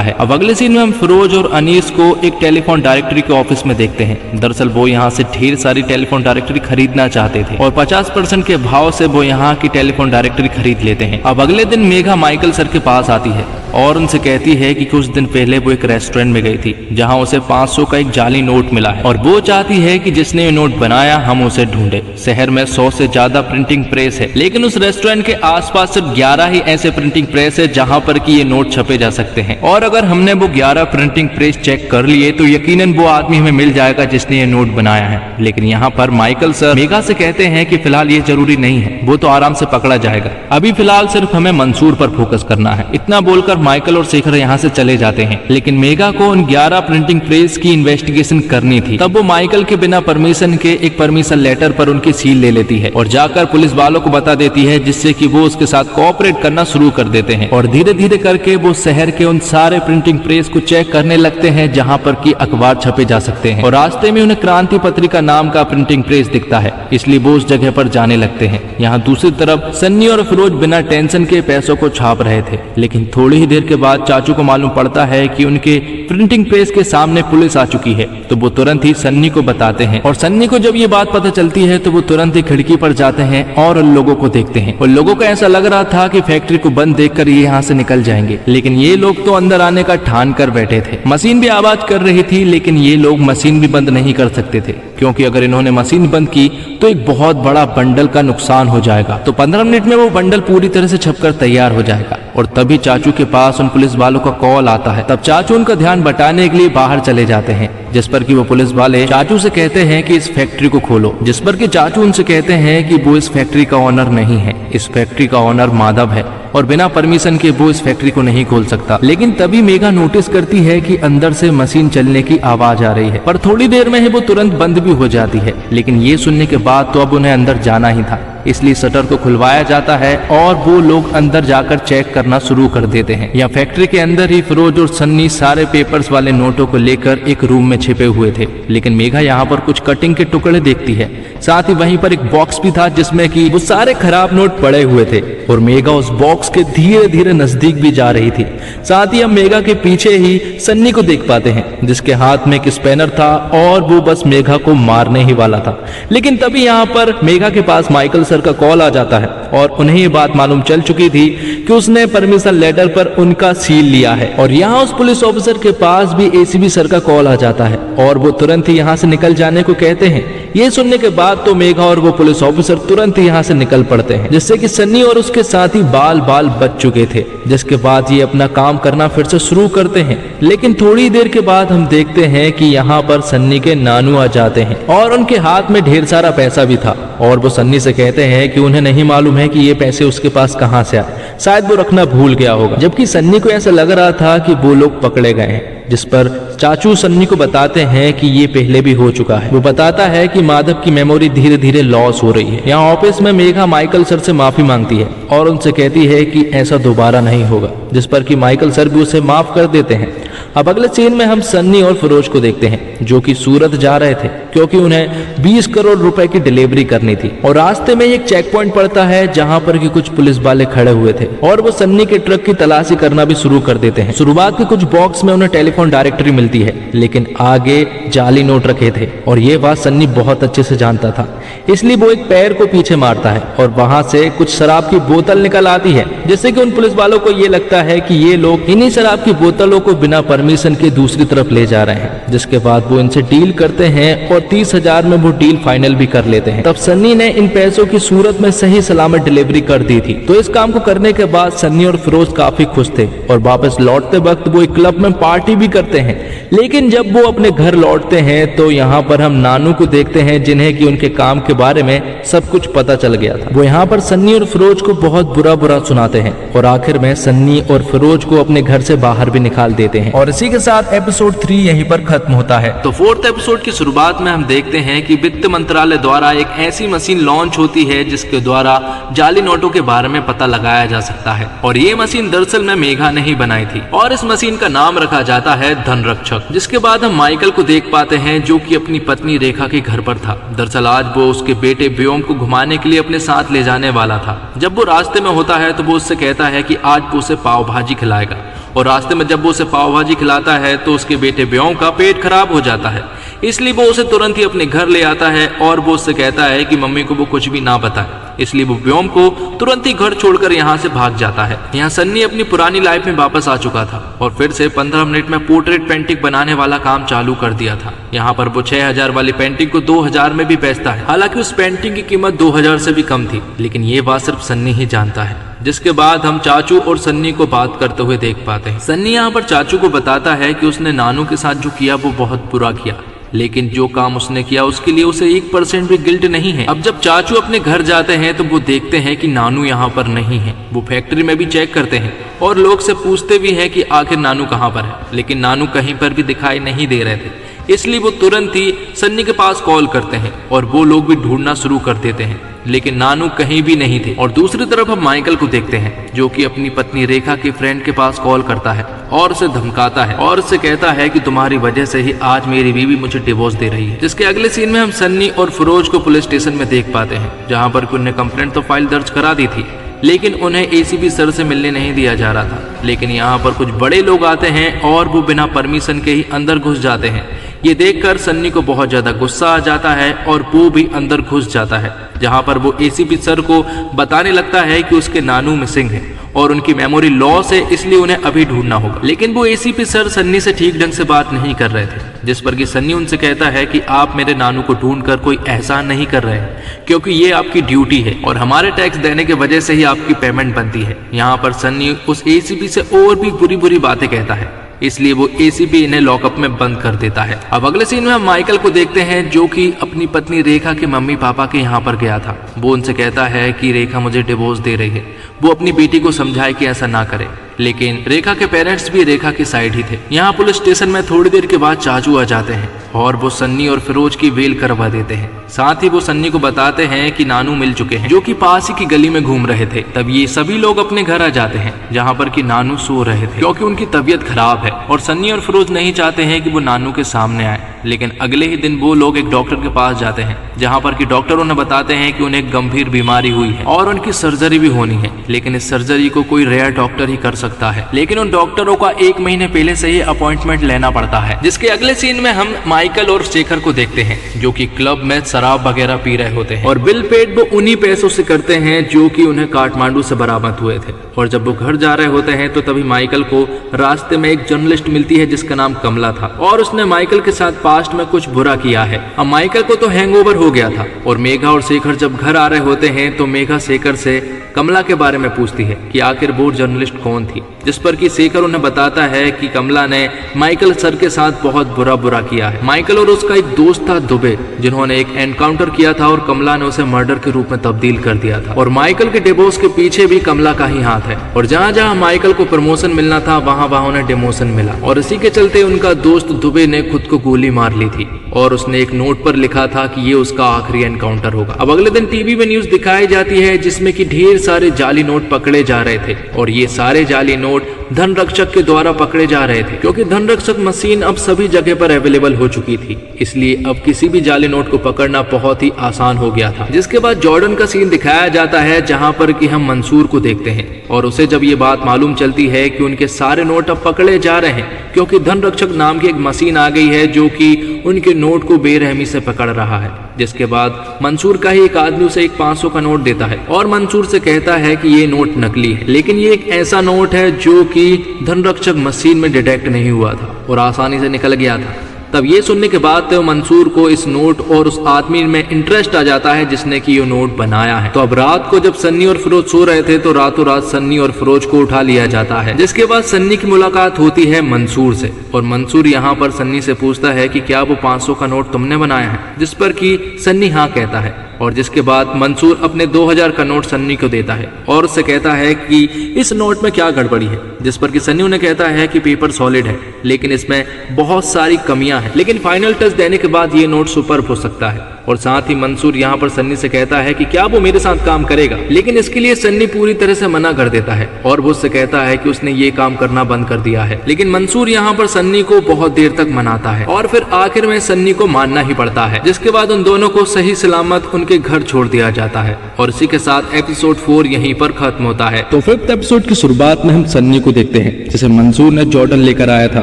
है। अब अगले सीन में हम फिरोज और अनीस को एक टेलीफोन डायरेक्टरी के ऑफिस में देखते हैं। दरअसल वो यहाँ से ढेर सारी टेलीफोन डायरेक्टरी खरीदना चाहते थे और 50% के भाव से वो यहाँ की टेलीफोन डायरेक्टरी खरीद लेते हैं। अब अगले दिन मेघा माइकल सर के पास आती है और उनसे कहती है कि कुछ दिन पहले वो एक रेस्टोरेंट में गई थी जहां उसे 500 का एक जाली नोट मिला है और वो चाहती है कि जिसने ये नोट बनाया हम उसे ढूंढे। शहर में 100 से ज्यादा प्रिंटिंग प्रेस है, लेकिन उस रेस्टोरेंट के आसपास सिर्फ 11 ही ऐसे प्रिंटिंग प्रेस है जहां पर कि ये नोट छपे जा सकते हैं, और अगर हमने वो 11 प्रिंटिंग प्रेस चेक कर लिए तो यकीनन वो आदमी हमें मिल जाएगा जिसने ये नोट बनाया है। लेकिन यहाँ पर माइकल सर मेघा से कहते हैं कि फिलहाल ये जरूरी नहीं है, वो तो आराम से पकड़ा जाएगा, अभी फिलहाल सिर्फ हमें मंसूर पर फोकस करना है। इतना बोलकर माइकल और शेखर यहाँ से चले जाते हैं, लेकिन मेघा को उन 11 प्रिंटिंग प्रेस की इन्वेस्टिगेशन करनी थी। तब वो माइकल के बिना परमिशन के एक परमिशन लेटर पर उनकी सील ले लेती है और जाकर पुलिस वालों को बता देती है, जिससे कि वो उसके साथ कोऑपरेट करना शुरू कर देते हैं और धीरे धीरे करके वो शहर के उन सारे प्रिंटिंग प्रेस को चेक करने लगते हैं जहाँ पर कि अखबार छपे जा सकते हैं। और रास्ते में उन्हें क्रांति पत्रिका नाम का प्रिंटिंग प्रेस दिखता है, इसलिए वो उस जगह पर जाने लगते हैं। यहाँ दूसरी तरफ सन्नी और फिरोज बिना टेंशन के पैसों को छाप रहे थे, लेकिन थोड़ी ही देर के बाद चाचू को मालूम पड़ता है कि उनके प्रिंटिंग प्रेस के सामने पुलिस आ चुकी है। तो वो तुरंत ही सन्नी को बताते हैं और सन्नी को जब ये बात पता चलती है तो वो तुरंत ही खिड़की पर जाते हैं और उन लोगों को देखते हैं। और लोगों को ऐसा लग रहा था कि फैक्ट्री को बंद देखकर ये यहाँ से निकल जाएंगे, लेकिन ये लोग तो अंदर आने का ठान कर बैठे थे। मशीन भी आवाज कर रही थी, लेकिन ये लोग मशीन भी बंद नहीं कर सकते थे, क्योंकि अगर इन्होंने मशीन बंद की तो एक बहुत बड़ा बंडल का नुकसान हो जाएगा। तो 15 मिनट में वो बंडल पूरी तरह से छपकर तैयार हो जाएगा। और तभी चाचू के पास उन पुलिस वालों का कॉल आता है। तब चाचू उनका ध्यान बटाने के लिए बाहर चले जाते हैं, जिस पर कि वो पुलिस वाले चाचू से कहते हैं कि इस फैक्ट्री को खोलो, जिस पर कि चाचू उनसे कहते हैं कि वो इस फैक्ट्री का ओनर नहीं है, इस फैक्ट्री का ओनर माधव है और बिना परमिशन के वो इस फैक्ट्री को नहीं खोल सकता। लेकिन तभी मेघा नोटिस करती है कि अंदर से मशीन चलने की आवाज आ रही है, पर थोड़ी देर में ही वो तुरंत बंद भी हो जाती है। लेकिन ये सुनने के बाद तो अब उन्हें अंदर जाना ही था, इसलिए शटर को खुलवाया जाता है और वो लोग अंदर जाकर चेक करना शुरू कर देते हैं। यहाँ फैक्ट्री के अंदर ही फिरोज और सन्नी सारे पेपर्स वाले नोटों को लेकर एक रूम में छिपे हुए थे, लेकिन मेघा यहाँ पर कुछ कटिंग के टुकड़े देखती है। साथ ही वहीं पर एक बॉक्स भी था जिसमें कि वो सारे खराब नोट पड़े हुए थे और मेघा उस बॉक्स के धीरे धीरे नजदीक भी जा रही थी। साथ ही हम मेघा के पीछे ही सन्नी को देख पाते हैं, जिसके हाथ में एक स्पैनर था और वो बस मेघा को मारने ही वाला था। लेकिन तभी यहाँ पर मेघा के पास माइकल सर का कॉल आ जाता है और उन्हें ये बात मालूम चल चुकी थी कि उसने परमिशन लेटर पर उनका सील लिया है। और यहाँ उस पुलिस ऑफिसर के पास भी एसीपी सर का कॉल आ जाता है और वो तुरंत ही यहाँ से निकल जाने को कहते हैं। ये सुनने के बाद तो मेघा और वो पुलिस ऑफिसर तुरंत ही यहाँ से निकल पड़ते हैं, जिससे कि सन्नी और उसके साथी बाल बच चुके थे। जिसके बाद ये अपना काम करना फिर से शुरू करते हैं। लेकिन थोड़ी देर के बाद हम देखते हैं कि यहाँ पर सन्नी के नानू आ जाते हैं और उनके हाथ में ढेर सारा पैसा भी था और वो सन्नी से कहते हैं कि उन्हें नहीं मालूम है कि ये पैसे उसके पास कहाँ से आए, शायद वो रखना भूल गया होगा। जबकि सन्नी को ऐसा लग रहा था कि वो लोग पकड़े गए हैं, जिस पर चाचू सन्नी को बताते हैं कि ये पहले भी हो चुका है। वो बताता है कि माधव की मेमोरी धीरे धीरे लॉस हो रही है। यहाँ ऑफिस में मेघा माइकल सर से माफी मांगती है और उनसे कहती है कि ऐसा दोबारा नहीं होगा, जिस पर कि माइकल सर भी उसे माफ कर देते हैं। अब अगले सीन में हम सन्नी और फिरोज को देखते हैं, जो कि सूरत जा रहे थे क्योंकि उन्हें 20 करोड़ रुपए की डिलीवरी करनी थी। और रास्ते में एक चेक पॉइंट पड़ता है जहां पर कि कुछ पुलिस वाले खड़े हुए थे और वो सन्नी के ट्रक की तलाशी करना भी शुरू कर देते हैं। शुरुआत के कुछ बॉक्स में उन्हें टेलीफोन डायरेक्टरी मिलती है, लेकिन आगे जाली नोट रखे थे और ये बात सन्नी बहुत अच्छे से जानता था, इसलिए वो एक पैर को पीछे मारता है और वहां से कुछ शराब की बोतल निकल आती है, जिससे कि उन पुलिस वालों को ये लगता है कि ये लोग इन्हीं शराब की बोतलों को बिना परमिशन के दूसरी तरफ ले जा रहे हैं, जिसके बाद वो इनसे डील करते हैं और 30,000 में वो डील फाइनल भी कर लेते हैं। तब सन्नी ने इन पैसों की सूरत में सही सलामत डिलीवरी कर दी थी। तो इस काम को करने के बाद सन्नी और फिरोज काफी खुश थे और वापस लौटते वक्त वो एक क्लब में पार्टी भी करते हैं। लेकिन जब वो अपने घर लौटते हैं तो यहाँ पर हम नानू को देखते हैं, जिन्हें कि उनके काम के बारे में सब कुछ पता चल गया था। वो यहाँ पर सन्नी और फिरोज को बहुत बुरा सुनाते हैं और आखिर में सन्नी और फिरोज को अपने घर से बाहर भी निकाल देते हैं। और इसी के साथ एपिसोड 3 यहीं पर खत्म होता है। तो 4th एपिसोड की शुरुआत में हम देखते हैं कि वित्त मंत्रालय द्वारा एक ऐसी मशीन लॉन्च होती है जिसके द्वारा जाली नोटों के बारे में पता लगाया जा सकता है। और ये मशीन दरअसल में मेघा ने ही बनाई थी और इस मशीन का नाम रखा जाता है धनरक्षक। जिसके बाद हम माइकल को देख पाते हैं जो कि अपनी पत्नी रेखा के घर पर था। दरअसल आज वो उसके बेटे व्योम को घुमाने के लिए अपने साथ ले जाने वाला था। जब वो रास्ते में होता है तो वो उससे कहता है कि आज वो उसे पाव भाजी खिलाएगा और रास्ते में जब वो उसे पाव भाजी खिलाता है तो उसके बेटे व्योम का पेट खराब हो जाता है। इसलिए वो उसे तुरंत ही अपने घर ले आता है और वो उससे कहता है कि मम्मी को वो कुछ भी ना बताए। इसलिए वो व्योम को तुरंत ही घर छोड़कर यहाँ से भाग जाता है। यहाँ सन्नी अपनी पुरानी लाइफ में वापस आ चुका था और फिर से 15 मिनट में पोर्ट्रेट पेंटिंग बनाने वाला काम चालू कर दिया था। यहाँ पर वो 6,000 वाली पेंटिंग को 2,000 में भी बेचता है। हालांकि उस पेंटिंग की कीमत 2,000 से भी कम थी, लेकिन ये बात सिर्फ सन्नी ही जानता है। जिसके बाद हम चाचू और सन्नी को बात करते हुए देख पाते हैं। सन्नी यहाँ पर चाचू को बताता है कि उसने नानू के साथ जो किया वो बहुत बुरा किया, लेकिन जो काम उसने किया उसके लिए उसे 1% भी गिल्ट नहीं है। अब जब चाचू अपने घर जाते हैं तो वो देखते हैं कि नानू यहाँ पर नहीं है। वो फैक्ट्री में भी चेक करते हैं और लोग से पूछते भी हैं कि आखिर नानू कहाँ पर है, लेकिन नानू कहीं पर भी दिखाई नहीं दे रहे थे। इसलिए वो तुरंत ही सन्नी के पास कॉल करते हैं और वो लोग भी ढूंढना शुरू कर देते हैं, लेकिन नानू कहीं भी नहीं थे। और दूसरी तरफ हम माइकल को देखते हैं जो कि अपनी पत्नी रेखा के फ्रेंड के पास कॉल करता है और उसे धमकाता है और उससे कहता है कि तुम्हारी वजह से ही आज मेरी बीवी मुझे डिवोर्स दे रही है। जिसके अगले सीन में हम सन्नी और फिरोज को पुलिस स्टेशन में देख पाते हैं, जहाँ पर उन्हें कंप्लेंट तो फाइल दर्ज करा दी थी, लेकिन उन्हें एसीपी सर से मिलने नहीं दिया जा रहा था। लेकिन यहाँ पर कुछ बड़े लोग आते हैं और वो बिना परमिशन के ही अंदर घुस जाते हैं। ये देखकर सन्नी को बहुत ज्यादा गुस्सा आ जाता है और वो भी अंदर घुस जाता है, जहाँ पर वो एसीपी सर को बताने लगता है कि उसके नानू मिसिंग है और उनकी मेमोरी लॉस है, इसलिए उन्हें अभी ढूंढना होगा। लेकिन वो एसीपी सर सन्नी से ठीक ढंग से बात नहीं कर रहे थे, जिस पर कि सन्नी उनसे कहता है कि आप मेरे नानू को ढूंढकर कोई एहसान नहीं कर रहे हैं, क्योंकि ये आपकी ड्यूटी है और हमारे टैक्स देने की वजह से ही आपकी पेमेंट बनती है। यहाँ पर सन्नी उस एसीपी से और भी बुरी बातें कहता है, इसलिए वो एसीपी इन्हें लॉकअप में बंद कर देता है। अब अगले सीन में हम माइकल को देखते हैं जो कि अपनी पत्नी रेखा के मम्मी पापा के यहाँ पर गया था। वो उनसे कहता है कि रेखा मुझे डिवोर्स दे रही है। वो अपनी बेटी को समझाए कि ऐसा ना करे, लेकिन रेखा के पेरेंट्स भी रेखा की साइड ही थे। यहाँ पुलिस स्टेशन में थोड़ी देर के बाद चाचू आ जाते हैं और वो सन्नी और फिरोज की वेल करवा देते हैं। साथ ही वो सन्नी को बताते हैं कि नानू मिल चुके हैं, जो कि पास ही की गली में घूम रहे थे। तब ये सभी लोग अपने घर आ जाते हैं, जहाँ पर कि नानू सो रहे थे क्योंकि उनकी तबीयत खराब है और सन्नी और फिरोज नहीं चाहते हैं कि वो नानू के सामने आए। लेकिन अगले ही दिन वो लोग एक डॉक्टर के पास जाते हैं, जहाँ पर कि डॉक्टर उन्हें बताते हैं कि उन्हें गंभीर बीमारी हुई है और उनकी सर्जरी भी होनी है, लेकिन इस सर्जरी को कोई रेयर डॉक्टर ही कर सकता है। लेकिन उन डॉक्टरों का 1 महीने पहले से ही अपॉइंटमेंट लेना पड़ता है। जिसके अगले सीन में हम माइकल और शेखर को देखते हैं जो कि क्लब में शराब वगैरह पी रहे होते हैं और बिल पेड वो उन्हीं पैसों से करते हैं जो कि उन्हें काठमांडू से बरामद हुए थे। और जब वो घर जा रहे होते हैं तो तभी माइकल को रास्ते में एक जर्नलिस्ट मिलती है जिसका नाम कमला था और उसने माइकल के साथ पास्ट में कुछ बुरा किया है। अब माइकल को तो हैंगओवर हो गया था और मेघा और शेखर जब घर आ रहे होते हैं तो मेघा शेखर से कमला के बारे में पूछती है कि आखिर वो जर्नलिस्ट कौन थी, जिस पर कि शेखर उन्हें बताता है कि कमला ने माइकल सर के साथ बहुत बुरा किया है। माइकल और उसका एक दोस्त था दुबे, जिन्होंने एक एनकाउंटर किया था और कमला ने उसे मर्डर के रूप में तब्दील कर दिया था। और माइकल के डिवोर्स के पीछे भी कमला का ही हाथ है और जहाँ जहाँ माइकल को प्रमोशन मिलना था वहाँ वहाँ उन्हें डिमोशन मिला और इसी के चलते उनका दोस्त दुबे ने खुद को गोली मार ली थी और उसने एक नोट पर लिखा था कि ये उसका आखिरी एनकाउंटर होगा। अब अगले दिन टीवी में न्यूज दिखाई जाती है जिसमें कि ढेर सारे जाली नोट पकड़े जा रहे थे और ये सारे जाली नोट धनरक्षक के द्वारा पकड़े जा रहे थे, क्योंकि धनरक्षक मशीन अब सभी जगह पर अवेलेबल हो चुकी थी। इसलिए अब किसी भी जाली नोट को पकड़ना बहुत ही आसान हो गया था। जिसके बाद जॉर्डन का सीन दिखाया जाता है जहां पर कि हम मंसूर को देखते हैं और उसे जब ये बात मालूम चलती है कि उनके सारे नोट अब पकड़े जा रहे हैं क्योंकि धनरक्षक नाम की एक मशीन आ गई है जो कि उनके नोट को बेरहमी से पकड़ रहा है। जिसके बाद मंसूर का ही एक आदमी उसे एक 500 का नोट देता है और मंसूर से कहता है कि ये नोट नकली है, लेकिन ये एक ऐसा नोट है जो कि धनरक्षक मशीन में डिटेक्ट नहीं हुआ था और आसानी से निकल गया था। तब ये सुनने के बाद तो मंसूर को इस नोट और उस आदमी में इंटरेस्ट आ जाता है जिसने कि ये नोट बनाया है। तो अब रात को जब सन्नी और फिरोज सो रहे थे तो रातों रात सन्नी और फिरोज को उठा लिया जाता है। जिसके बाद सन्नी की मुलाकात होती है मंसूर से और मंसूर यहाँ पर सन्नी से पूछता है कि क्या वो 500 का नोट तुमने बनाया है, जिस पर कि सन्नी हाँ कहता है। और जिसके बाद मंसूर अपने 2000 का नोट सन्नी को देता है और उससे कहता है कि इस नोट में क्या गड़बड़ी है, जिस पर कि सन्नी उन्हें कहता है कि पेपर सॉलिड है लेकिन इसमें बहुत सारी कमियां हैं, लेकिन फाइनल टच देने के बाद ये नोट सुपर्ब हो सकता है। और साथ ही मंसूर यहाँ पर सन्नी से कहता है कि क्या वो मेरे साथ काम करेगा, लेकिन इसके लिए सन्नी पूरी तरह से मना कर देता है और वो उससे कहता है कि उसने ये काम करना बंद कर दिया है। लेकिन मंसूर यहाँ पर सन्नी को बहुत देर तक मनाता है और फिर आखिर में सन्नी को मानना ही पड़ता है। जिसके बाद उन दोनों को सही सलामत उनके घर छोड़ दिया जाता है और इसी के साथ एपिसोड 4 यहीं पर खत्म होता है। तो 5th एपिसोड की शुरुआत में हम सन्नी को देखते हैं जिसे मंसूर ने जॉर्डन लेकर आया था,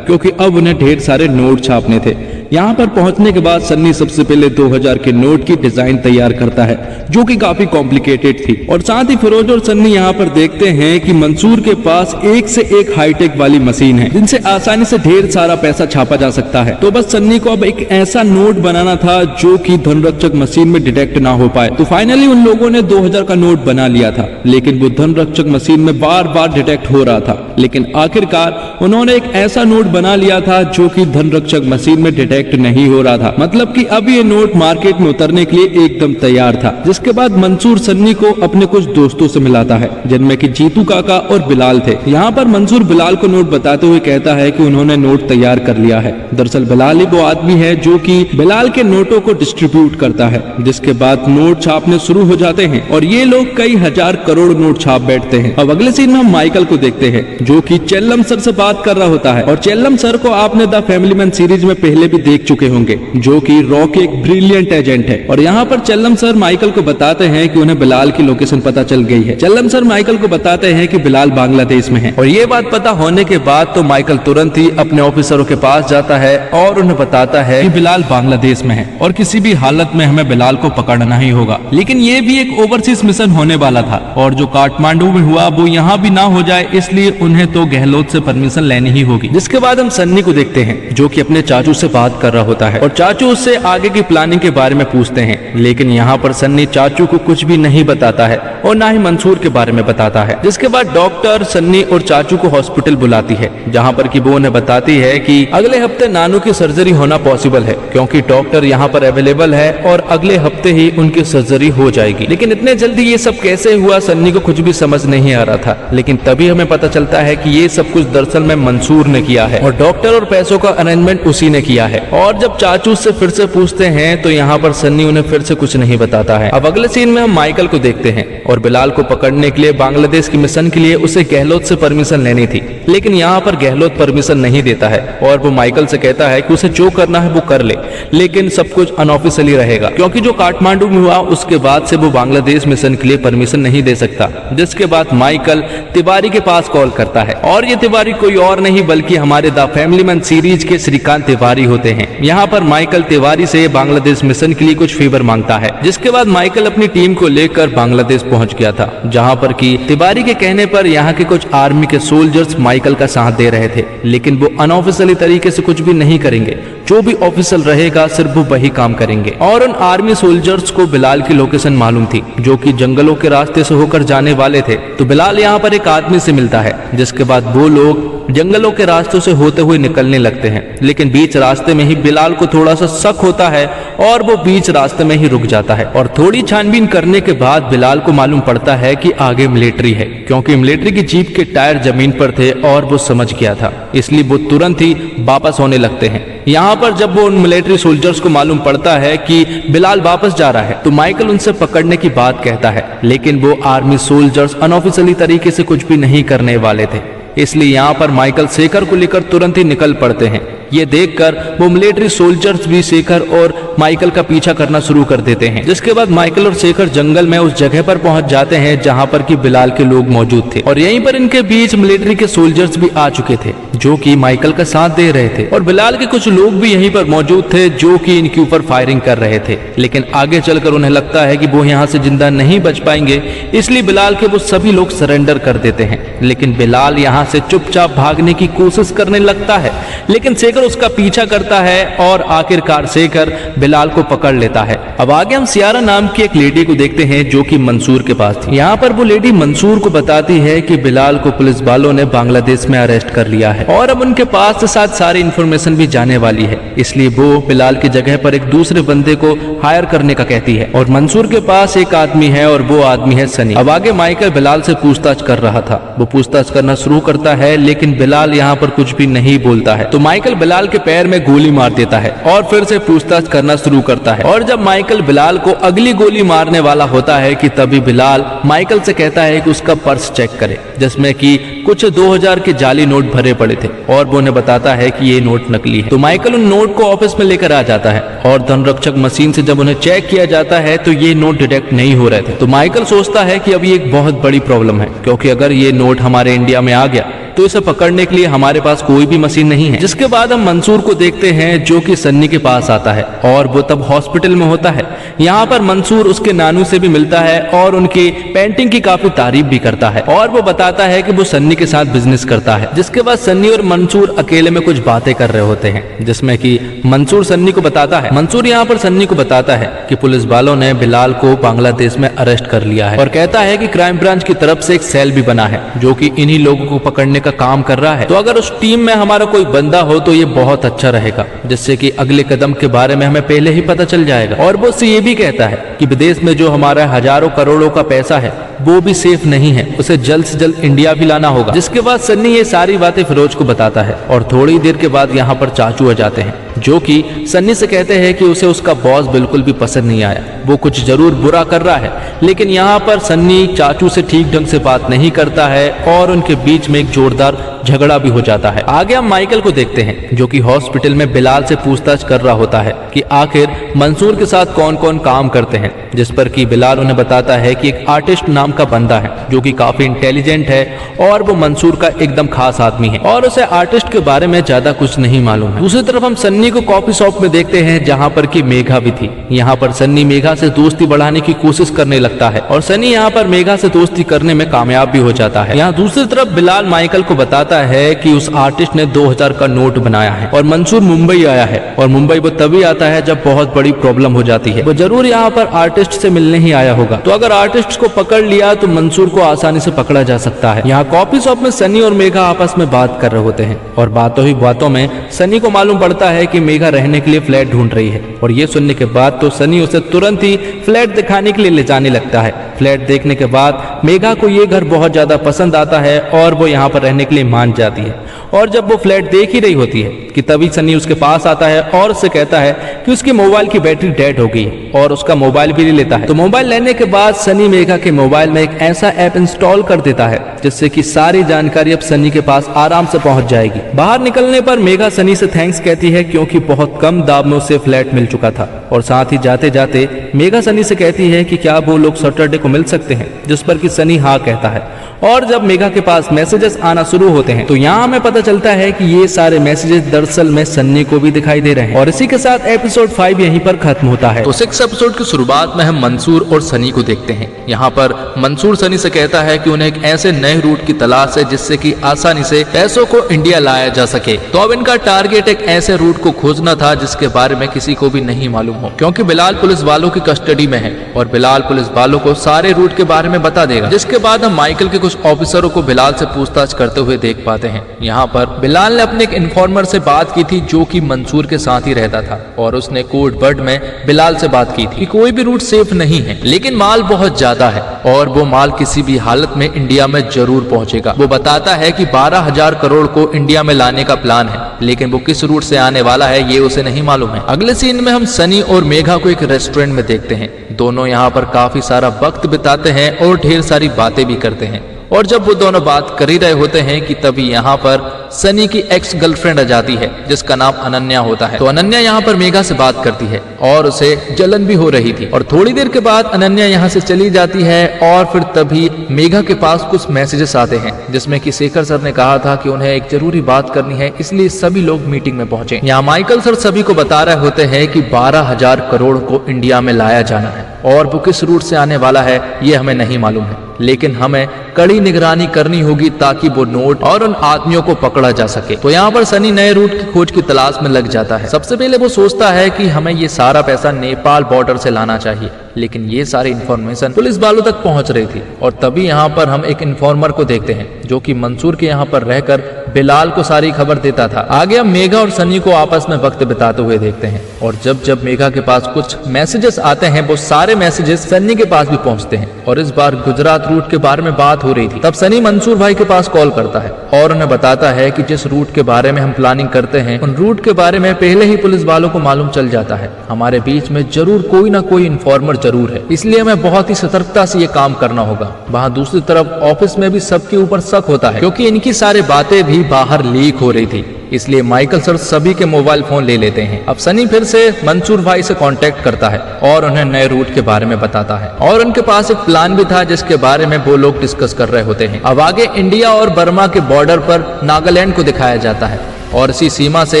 क्योंकि अब उन्हें ढेर सारे नोट छापने थे। यहाँ पर पहुंचने के बाद सन्नी सबसे पहले 2000 के नोट की डिजाइन तैयार करता है जो कि काफी कॉम्प्लिकेटेड थी। और साथ ही फिरोज और सन्नी यहाँ पर देखते हैं कि मंसूर के पास एक से एक हाईटेक वाली मशीन है जिनसे आसानी से ढेर सारा पैसा छापा जा सकता है। तो बस सन्नी को अब एक ऐसा नोट बनाना था जो कि धनरक्षक मशीन में डिटेक्ट ना हो पाए। तो फाइनली उन लोगों ने 2000 का नोट बना लिया था, लेकिन वो धनरक्षक मशीन में बार बार डिटेक्ट हो रहा था। लेकिन आखिरकार उन्होंने एक ऐसा नोट बना लिया था जो कि धनरक्षक मशीन में डिटेक्ट नहीं हो रहा था, मतलब कि अब ये नोट मार्केट में उतरने के लिए एकदम तैयार था। जिसके बाद मंसूर सन्नी को अपने कुछ दोस्तों से मिलाता है जिनमें कि जीतू काका और बिलाल थे। यहाँ पर मंसूर बिलाल को नोट बताते हुए कहता है कि उन्होंने नोट तैयार कर लिया है। दरअसल बिलाल ही वो आदमी है जो कि बिलाल के नोटों को डिस्ट्रीब्यूट करता है। जिसके बाद नोट छापने शुरू हो जाते हैं और ये लोग कई हजार करोड़ नोट छाप बैठते हैं। अब अगले सीन में हम माइकल को देखते हैं जो कि चेल्लम सर से बात कर रहा होता है। और चेल्लम सर को आपने द फैमिली मैन सीरीज में पहले भी देख चुके होंगे, जो कि रॉ के एक ब्रिलियंट एजेंट है। और यहाँ पर चेल्लम सर माइकल को बताते हैं कि उन्हें बिलाल की लोकेशन पता चल गई है। चेल्लम सर माइकल को बताते हैं कि बिलाल बांग्लादेश में है। और ये बात पता होने के बाद तो माइकल तुरंत ही अपने ऑफिसरों के पास जाता है और उन्हें बताता है कि बिलाल बांग्लादेश में है और किसी भी हालत में हमें बिलाल को पकड़ना ही होगा। लेकिन ये भी एक ओवरसीज मिशन होने वाला था और जो काठमांडू में हुआ वो यहाँ भी ना हो जाए, इसलिए उन्हें तो गहलोत से परमिशन लेनी ही होगी। जिसके बाद हम सन्नी को देखते हैं जो कि अपने चाचू से बात कर रहा होता है और चाचू उससे आगे की प्लानिंग के बारे में पूछते हैं। लेकिन यहाँ पर सन्नी चाचू को कुछ भी नहीं बताता है और ना ही मंसूर के बारे में बताता है। जिसके बाद डॉक्टर सन्नी और चाचू को हॉस्पिटल बुलाती है जहाँ पर कि वो उन्हें बताती है कि अगले हफ्ते नानू की सर्जरी होना पॉसिबल है क्योंकि डॉक्टर यहाँ पर अवेलेबल है और अगले हफ्ते ही उनकी सर्जरी हो जाएगी। लेकिन इतने जल्दी ये सब कैसे हुआ सन्नी को कुछ भी समझ नहीं आ रहा था। लेकिन तभी हमें पता चलता है कि ये सब कुछ दरअसल में मंसूर ने किया है और डॉक्टर और पैसों का अरेंजमेंट उसी ने किया है। और जब चाचू से फिर से पूछते हैं तो यहाँ पर सन्नी उन्हें फिर से कुछ नहीं बताता है। अब अगले सीन में हम माइकल को देखते हैं और बिलाल को पकड़ने के लिए बांग्लादेश की मिशन के लिए उसे गहलोत से परमिशन लेनी थी। लेकिन यहाँ पर गहलोत परमिशन नहीं देता है और वो माइकल से कहता है कि उसे जो करना है वो कर ले, लेकिन सब कुछ अनऑफिशियली रहेगा क्योंकि जो काठमांडू में हुआ उसके बाद से वो बांग्लादेश मिशन के लिए परमिशन नहीं दे सकता। जिसके बाद माइकल तिवारी के पास कॉल करता है और ये तिवारी कोई और नहीं बल्कि हमारे द फैमिली मैन सीरीज के श्रीकांत तिवारी होते हैं। यहाँ पर माइकल तिवारी से बांग्लादेश मिशन के लिए कुछ फेवर मांगता है। जिसके बाद माइकल अपनी टीम को लेकर बांग्लादेश पहुंच गया था जहां पर कि तिवारी के कहने पर यहाँ के कुछ आर्मी के सोल्जर्स माइकल का साथ दे रहे थे, लेकिन वो अनऑफिशियली तरीके से कुछ भी नहीं करेंगे। जो भी ऑफिशियल रहेगा सिर्फ वो वही काम करेंगे। और उन आर्मी सोल्जर्स को बिलाल की लोकेशन मालूम थी जो कि जंगलों के रास्ते से होकर जाने वाले थे। तो बिलाल यहाँ पर एक आदमी से मिलता है जिसके बाद वो लोग जंगलों के रास्तों से होते हुए निकलने लगते हैं। लेकिन बीच रास्ते में ही बिलाल को थोड़ा सा शक होता है और वो बीच रास्ते में ही रुक जाता है। और थोड़ी छानबीन करने के बाद बिलाल को मालूम पड़ता है कि आगे मिलिट्री है क्योंकि मिलिट्री की जीप के टायर जमीन पर थे और वो समझ गया था, इसलिए वो तुरंत ही वापस होने लगते हैं। यहाँ पर जब वो उन मिलिट्री सोल्जर्स को मालूम पड़ता है कि बिलाल वापस जा रहा है तो माइकल उनसे पकड़ने की बात कहता है, लेकिन वो आर्मी सोल्जर्स अनऑफिशियली तरीके से कुछ भी नहीं करने वाले थे। इसलिए यहाँ पर माइकल शेखर को लेकर तुरंत ही निकल पड़ते हैं ये देखकर वो मिलिट्री सोल्जर्स भी शेखर और माइकल का पीछा करना शुरू कर देते हैं। जिसके बाद माइकल और शेखर जंगल में उस जगह पर पहुंच जाते हैं जहां पर कि बिलाल के लोग मौजूद थे और यहीं पर इनके बीच मिलिट्री के सोल्जर्स भी आ चुके थे जो कि माइकल का साथ दे रहे थे और बिलाल के कुछ लोग भी यहीं पर मौजूद थे जो कि इनके ऊपर फायरिंग कर रहे थे। लेकिन आगे चलकर उन्हें लगता है कि वो यहाँ से जिंदा नहीं बच पाएंगे, इसलिए बिलाल के वो सभी लोग सरेंडर कर देते हैं। लेकिन बिलाल यहाँ से चुपचाप भागने की कोशिश करने लगता है, लेकिन शेखर उसका पीछा करता है और आखिरकार शेखर बिलाल को पकड़ लेता है। अब आगे हम सियारा नाम की एक लेडी को देखते हैं जो कि मंसूर के पास थी। यहाँ पर वो लेडी मंसूर को बताती है कि बिलाल को पुलिस वालों ने बांग्लादेश में अरेस्ट कर लिया है और अब उनके पास से साथ सारी इंफॉर्मेशन भी जाने वाली है, इसलिए वो बिलाल की जगह पर एक दूसरे बंदे को हायर करने का कहती है। और मंसूर के पास एक आदमी है और वो आदमी है सनी। अब आगे माइकल बिलाल से पूछताछ कर रहा था, वो पूछताछ करना शुरू करता है लेकिन बिलाल यहाँ पर कुछ भी नहीं बोलता है। तो माइकल बिलाल के पैर में गोली मार देता है और फिर से पूछताछ करना शुरू करता है। और जब माइकल बिलाल को अगली गोली मारने वाला होता है कि तभी बिलाल माइकल से कहता है कि उसका पर्स चेक करे जिसमें कि कुछ 2000 के जाली नोट भरे पड़े थे और वो उन्हें बताता है कि ये नोट नकली है। तो माइकल उन नोट को ऑफिस में लेकर आ जाता है और धनरक्षक मशीन से जब उन्हें चेक किया जाता है तो ये नोट डिटेक्ट नहीं हो रहे थे। तो माइकल सोचता है कि अब ये एक बहुत बड़ी प्रॉब्लम है, क्योंकि अगर ये नोट हमारे इंडिया में आ गया तो इसे पकड़ने के लिए हमारे पास कोई भी मशीन नहीं है। जिसके बाद हम मंसूर को देखते हैं जो कि सन्नी के पास आता है और वो तब हॉस्पिटल में होता है। यहाँ पर मंसूर उसके नानू से भी मिलता है और उनकी पेंटिंग की काफी तारीफ भी करता है और वो बताता है कि वो सन्नी के साथ बिजनेस करता है। जिसके बाद सन्नी और मंसूर अकेले में कुछ बातें कर रहे होते हैं जिसमें कि मंसूर सन्नी को बताता है यहाँ पर सन्नी को बताता है कि पुलिस वालों ने बिलाल को बांग्लादेश में अरेस्ट कर लिया है और कहता है कि क्राइम ब्रांच की तरफ से एक सेल भी बना है जो कि इन्हीं लोगों को पकड़ने का काम कर रहा है। तो अगर उस टीम में हमारा कोई बंदा हो तो ये बहुत अच्छा रहेगा, जिससे कि अगले कदम के बारे में हमें पहले ही पता चल जाएगा। और वो उससे ये भी कहता है कि विदेश में जो हमारा हजारों करोड़ों का पैसा है वो भी सेफ नहीं है, उसे जल्द से जल्द इंडिया भी लाना होगा। जिसके बाद सन्नी ये सारी बातें फिरोज को बताता है और थोड़ी देर के बाद यहाँ पर चाचू आ जाते हैं जो कि सन्नी से कहते हैं कि उसे उसका बॉस बिल्कुल भी पसंद नहीं आया, वो कुछ जरूर बुरा कर रहा है। लेकिन यहाँ पर सन्नी चाचू से ठीक ढंग से बात नहीं करता है और उनके बीच में एक जोरदार झगड़ा भी हो जाता है। आगे हम माइकल को देखते हैं जो कि हॉस्पिटल में बिलाल से पूछताछ कर रहा होता है कि आखिर मंसूर के साथ कौन कौन काम करते हैं, जिस पर कि बिलाल उन्हें बताता है कि एक आर्टिस्ट नाम का बंदा है जो कि काफी इंटेलिजेंट है और वो मंसूर का एकदम खास आदमी है और उसे आर्टिस्ट के बारे में ज्यादा कुछ नहीं मालूम है। दूसरी तरफ हम सन्नी को कॉफी शॉप में देखते हैं जहाँ पर कि मेघा भी थी। यहाँ पर सन्नी मेघा से दोस्ती बढ़ाने की कोशिश करने लगता है और सन्नी यहाँ पर मेघा से दोस्ती करने में कामयाब भी हो जाता है। यहाँ दूसरी तरफ बिलाल माइकल को बताता है कि उस आर्टिस्ट ने 2000 का नोट बनाया है और मंसूर मुंबई आया है और मुंबई वो तभी आता है जब बहुत बड़ी प्रॉब्लम हो जाती है। वो जरूर यहाँ पर आर्टिस्ट से मिलने ही आया होगा, तो अगर आर्टिस्ट को पकड़ लिया तो मंसूर को आसानी से पकड़ा जा सकता है। यहाँ कॉफी शॉप में सनी और मेघा आपस में बात कर रहे होते हैं और बातों ही बातों में सनी को मालूम पड़ता है कि मेघा रहने के लिए फ्लैट ढूंढ रही है और ये सुनने के बाद तो सनी उसे तुरंत ही फ्लैट दिखाने के लिए ले जाने लगता है। फ्लैट देखने के बाद मेघा को ये घर बहुत ज्यादा पसंद आता है और वो यहाँ पर रहने के लिए मान जाती है। और जब वो फ्लैट देख ही रही होती है कि तभी सनी उसके पास आता है और उससे कहता है कि उसके मोबाइल की बैटरी डेड हो गई है और उसका मोबाइल भी ले लेता है। तो मोबाइल लेने के बाद सनी मेघा के मोबाइल में एक ऐसा ऐप इंस्टॉल कर देता है जिससे कि सारी जानकारी अब सनी के पास आराम से पहुंच जाएगी। बाहर निकलने पर मेघा सनी से थैंक्स कहती है क्योंकि बहुत कम दाम में उसे फ्लैट मिल चुका था और साथ ही जाते जाते मेघा सनी से कहती है कि क्या वो लोग सैटरडे को मिल सकते हैं, जिस पर कि सनी हाँ कहता है। और जब मेघा के पास मैसेजेस आना शुरू होते हैं तो यहाँ हमें पता चलता है कि ये सारे मैसेजेस दरअसल में सन्नी को भी दिखाई दे रहे हैं। और इसी के साथ एपिसोड 5 यहीं पर खत्म होता है। तो 6 एपिसोड की शुरुआत में हम मंसूर और सनी को देखते हैं। यहाँ पर मंसूर सनी से कहता है कि उन्हें एक ऐसे नए रूट की तलाश है जिससे कि आसानी से पैसों को इंडिया लाया जा सके। तो अब इनका टारगेट एक ऐसे रूट को खोजना था जिसके बारे में किसी को भी नहीं मालूम हो, क्योंकि बिलाल पुलिस वालों की कस्टडी में है और बिलाल पुलिस वालों को सारे रूट के बारे में बता देगा। जिसके बाद हम माइकल के कुछ ऑफिसरों को बिलाल से पूछताछ करते हुए देख पाते हैं। यहाँ पर बिलाल ने अपने एक इन्फॉर्मर से बात की थी जो कि मंसूर के साथ ही रहता था और उसने कोड वर्ड में बिलाल से बात की थी कि कोई भी रूट सेफ नहीं है, लेकिन माल बहुत ज्यादा है और वो माल किसी भी हालत में इंडिया में जरूर पहुंचेगा। वो बताता है कि 12,000 करोड़ को इंडिया में लाने का प्लान है, लेकिन वो किस रूट से आने वाला है ये उसे नहीं मालूम है। अगले सीन में हम सनी और मेघा को एक रेस्टोरेंट में देखते हैं। दोनों यहाँ पर काफी सारा वक्त बिताते हैं और ढेर सारी बातें भी करते हैं। और जब वो दोनों बात कर ही रहे होते हैं कि तभी यहाँ पर सनी की एक्स गर्लफ्रेंड आ जाती है जिसका नाम अनन्या होता है। तो अनन्या यहाँ पर मेघा से बात करती है और उसे जलन भी हो रही थी और थोड़ी देर के बाद अनन्या यहाँ से चली जाती है और फिर तभी मेघा के पास कुछ मैसेजेस आते हैं जिसमें कि शेखर सर ने कहा था कि उन्हें एक जरूरी बात करनी है, इसलिए सभी लोग मीटिंग में पहुंचे। यहाँ माइकल सर सभी को बता रहे होते हैं कि 12,000 करोड़ को इंडिया में लाया जाना है और वो किस रूट से आने वाला है ये हमें नहीं मालूम है, लेकिन हमें कड़ी निगरानी करनी होगी ताकि वो नोट और उन आदमियों को पकड़ा जा सके। तो यहाँ पर सनी नए रूट की खोज की तलाश में लग जाता है। सबसे पहले वो सोचता है कि हमें ये सारा पैसा नेपाल बॉर्डर से लाना चाहिए, लेकिन ये सारी इंफॉर्मेशन पुलिस वालों तक पहुंच रही थी और तभी यहाँ पर हम एक इन्फॉर्मर को देखते हैं जो कि मंसूर के यहाँ पर रहकर बिलाल को सारी खबर देता था। आगे हम मेघा और सनी को आपस में वक्त बिताते हुए देखते हैं और जब मेघा के पास कुछ मैसेजेस आते हैं वो सारे मैसेजेस सनी के पास भी पहुंचते हैं और इस बार गुजरात रूट के बारे में बात हो रही थी। तब सनी मंसूर भाई के पास कॉल करता है और उन्हें बताता है कि जिस रूट के बारे में हम प्लानिंग करते हैं उन रूट के बारे में पहले ही पुलिस वालों को मालूम चल जाता है। हमारे बीच में जरूर कोई ना कोई इन्फॉर्मर जरूर है, इसलिए हमें बहुत ही सतर्कता से ये काम करना होगा। वहाँ दूसरी तरफ ऑफिस में भी सबके ऊपर शक होता है क्योंकि इनकी सारी बातें भी बाहर लीक हो रही थी, इसलिए माइकल सर सभी के मोबाइल फोन ले लेते हैं। अब सनी फिर से मंसूर भाई से कांटेक्ट करता है और उन्हें नए रूट के बारे में बताता है और उनके पास एक प्लान भी था जिसके बारे में वो लोग डिस्कस कर रहे होते हैं। अब आगे इंडिया और बर्मा के बॉर्डर पर नागालैंड को दिखाया जाता है और इसी सीमा से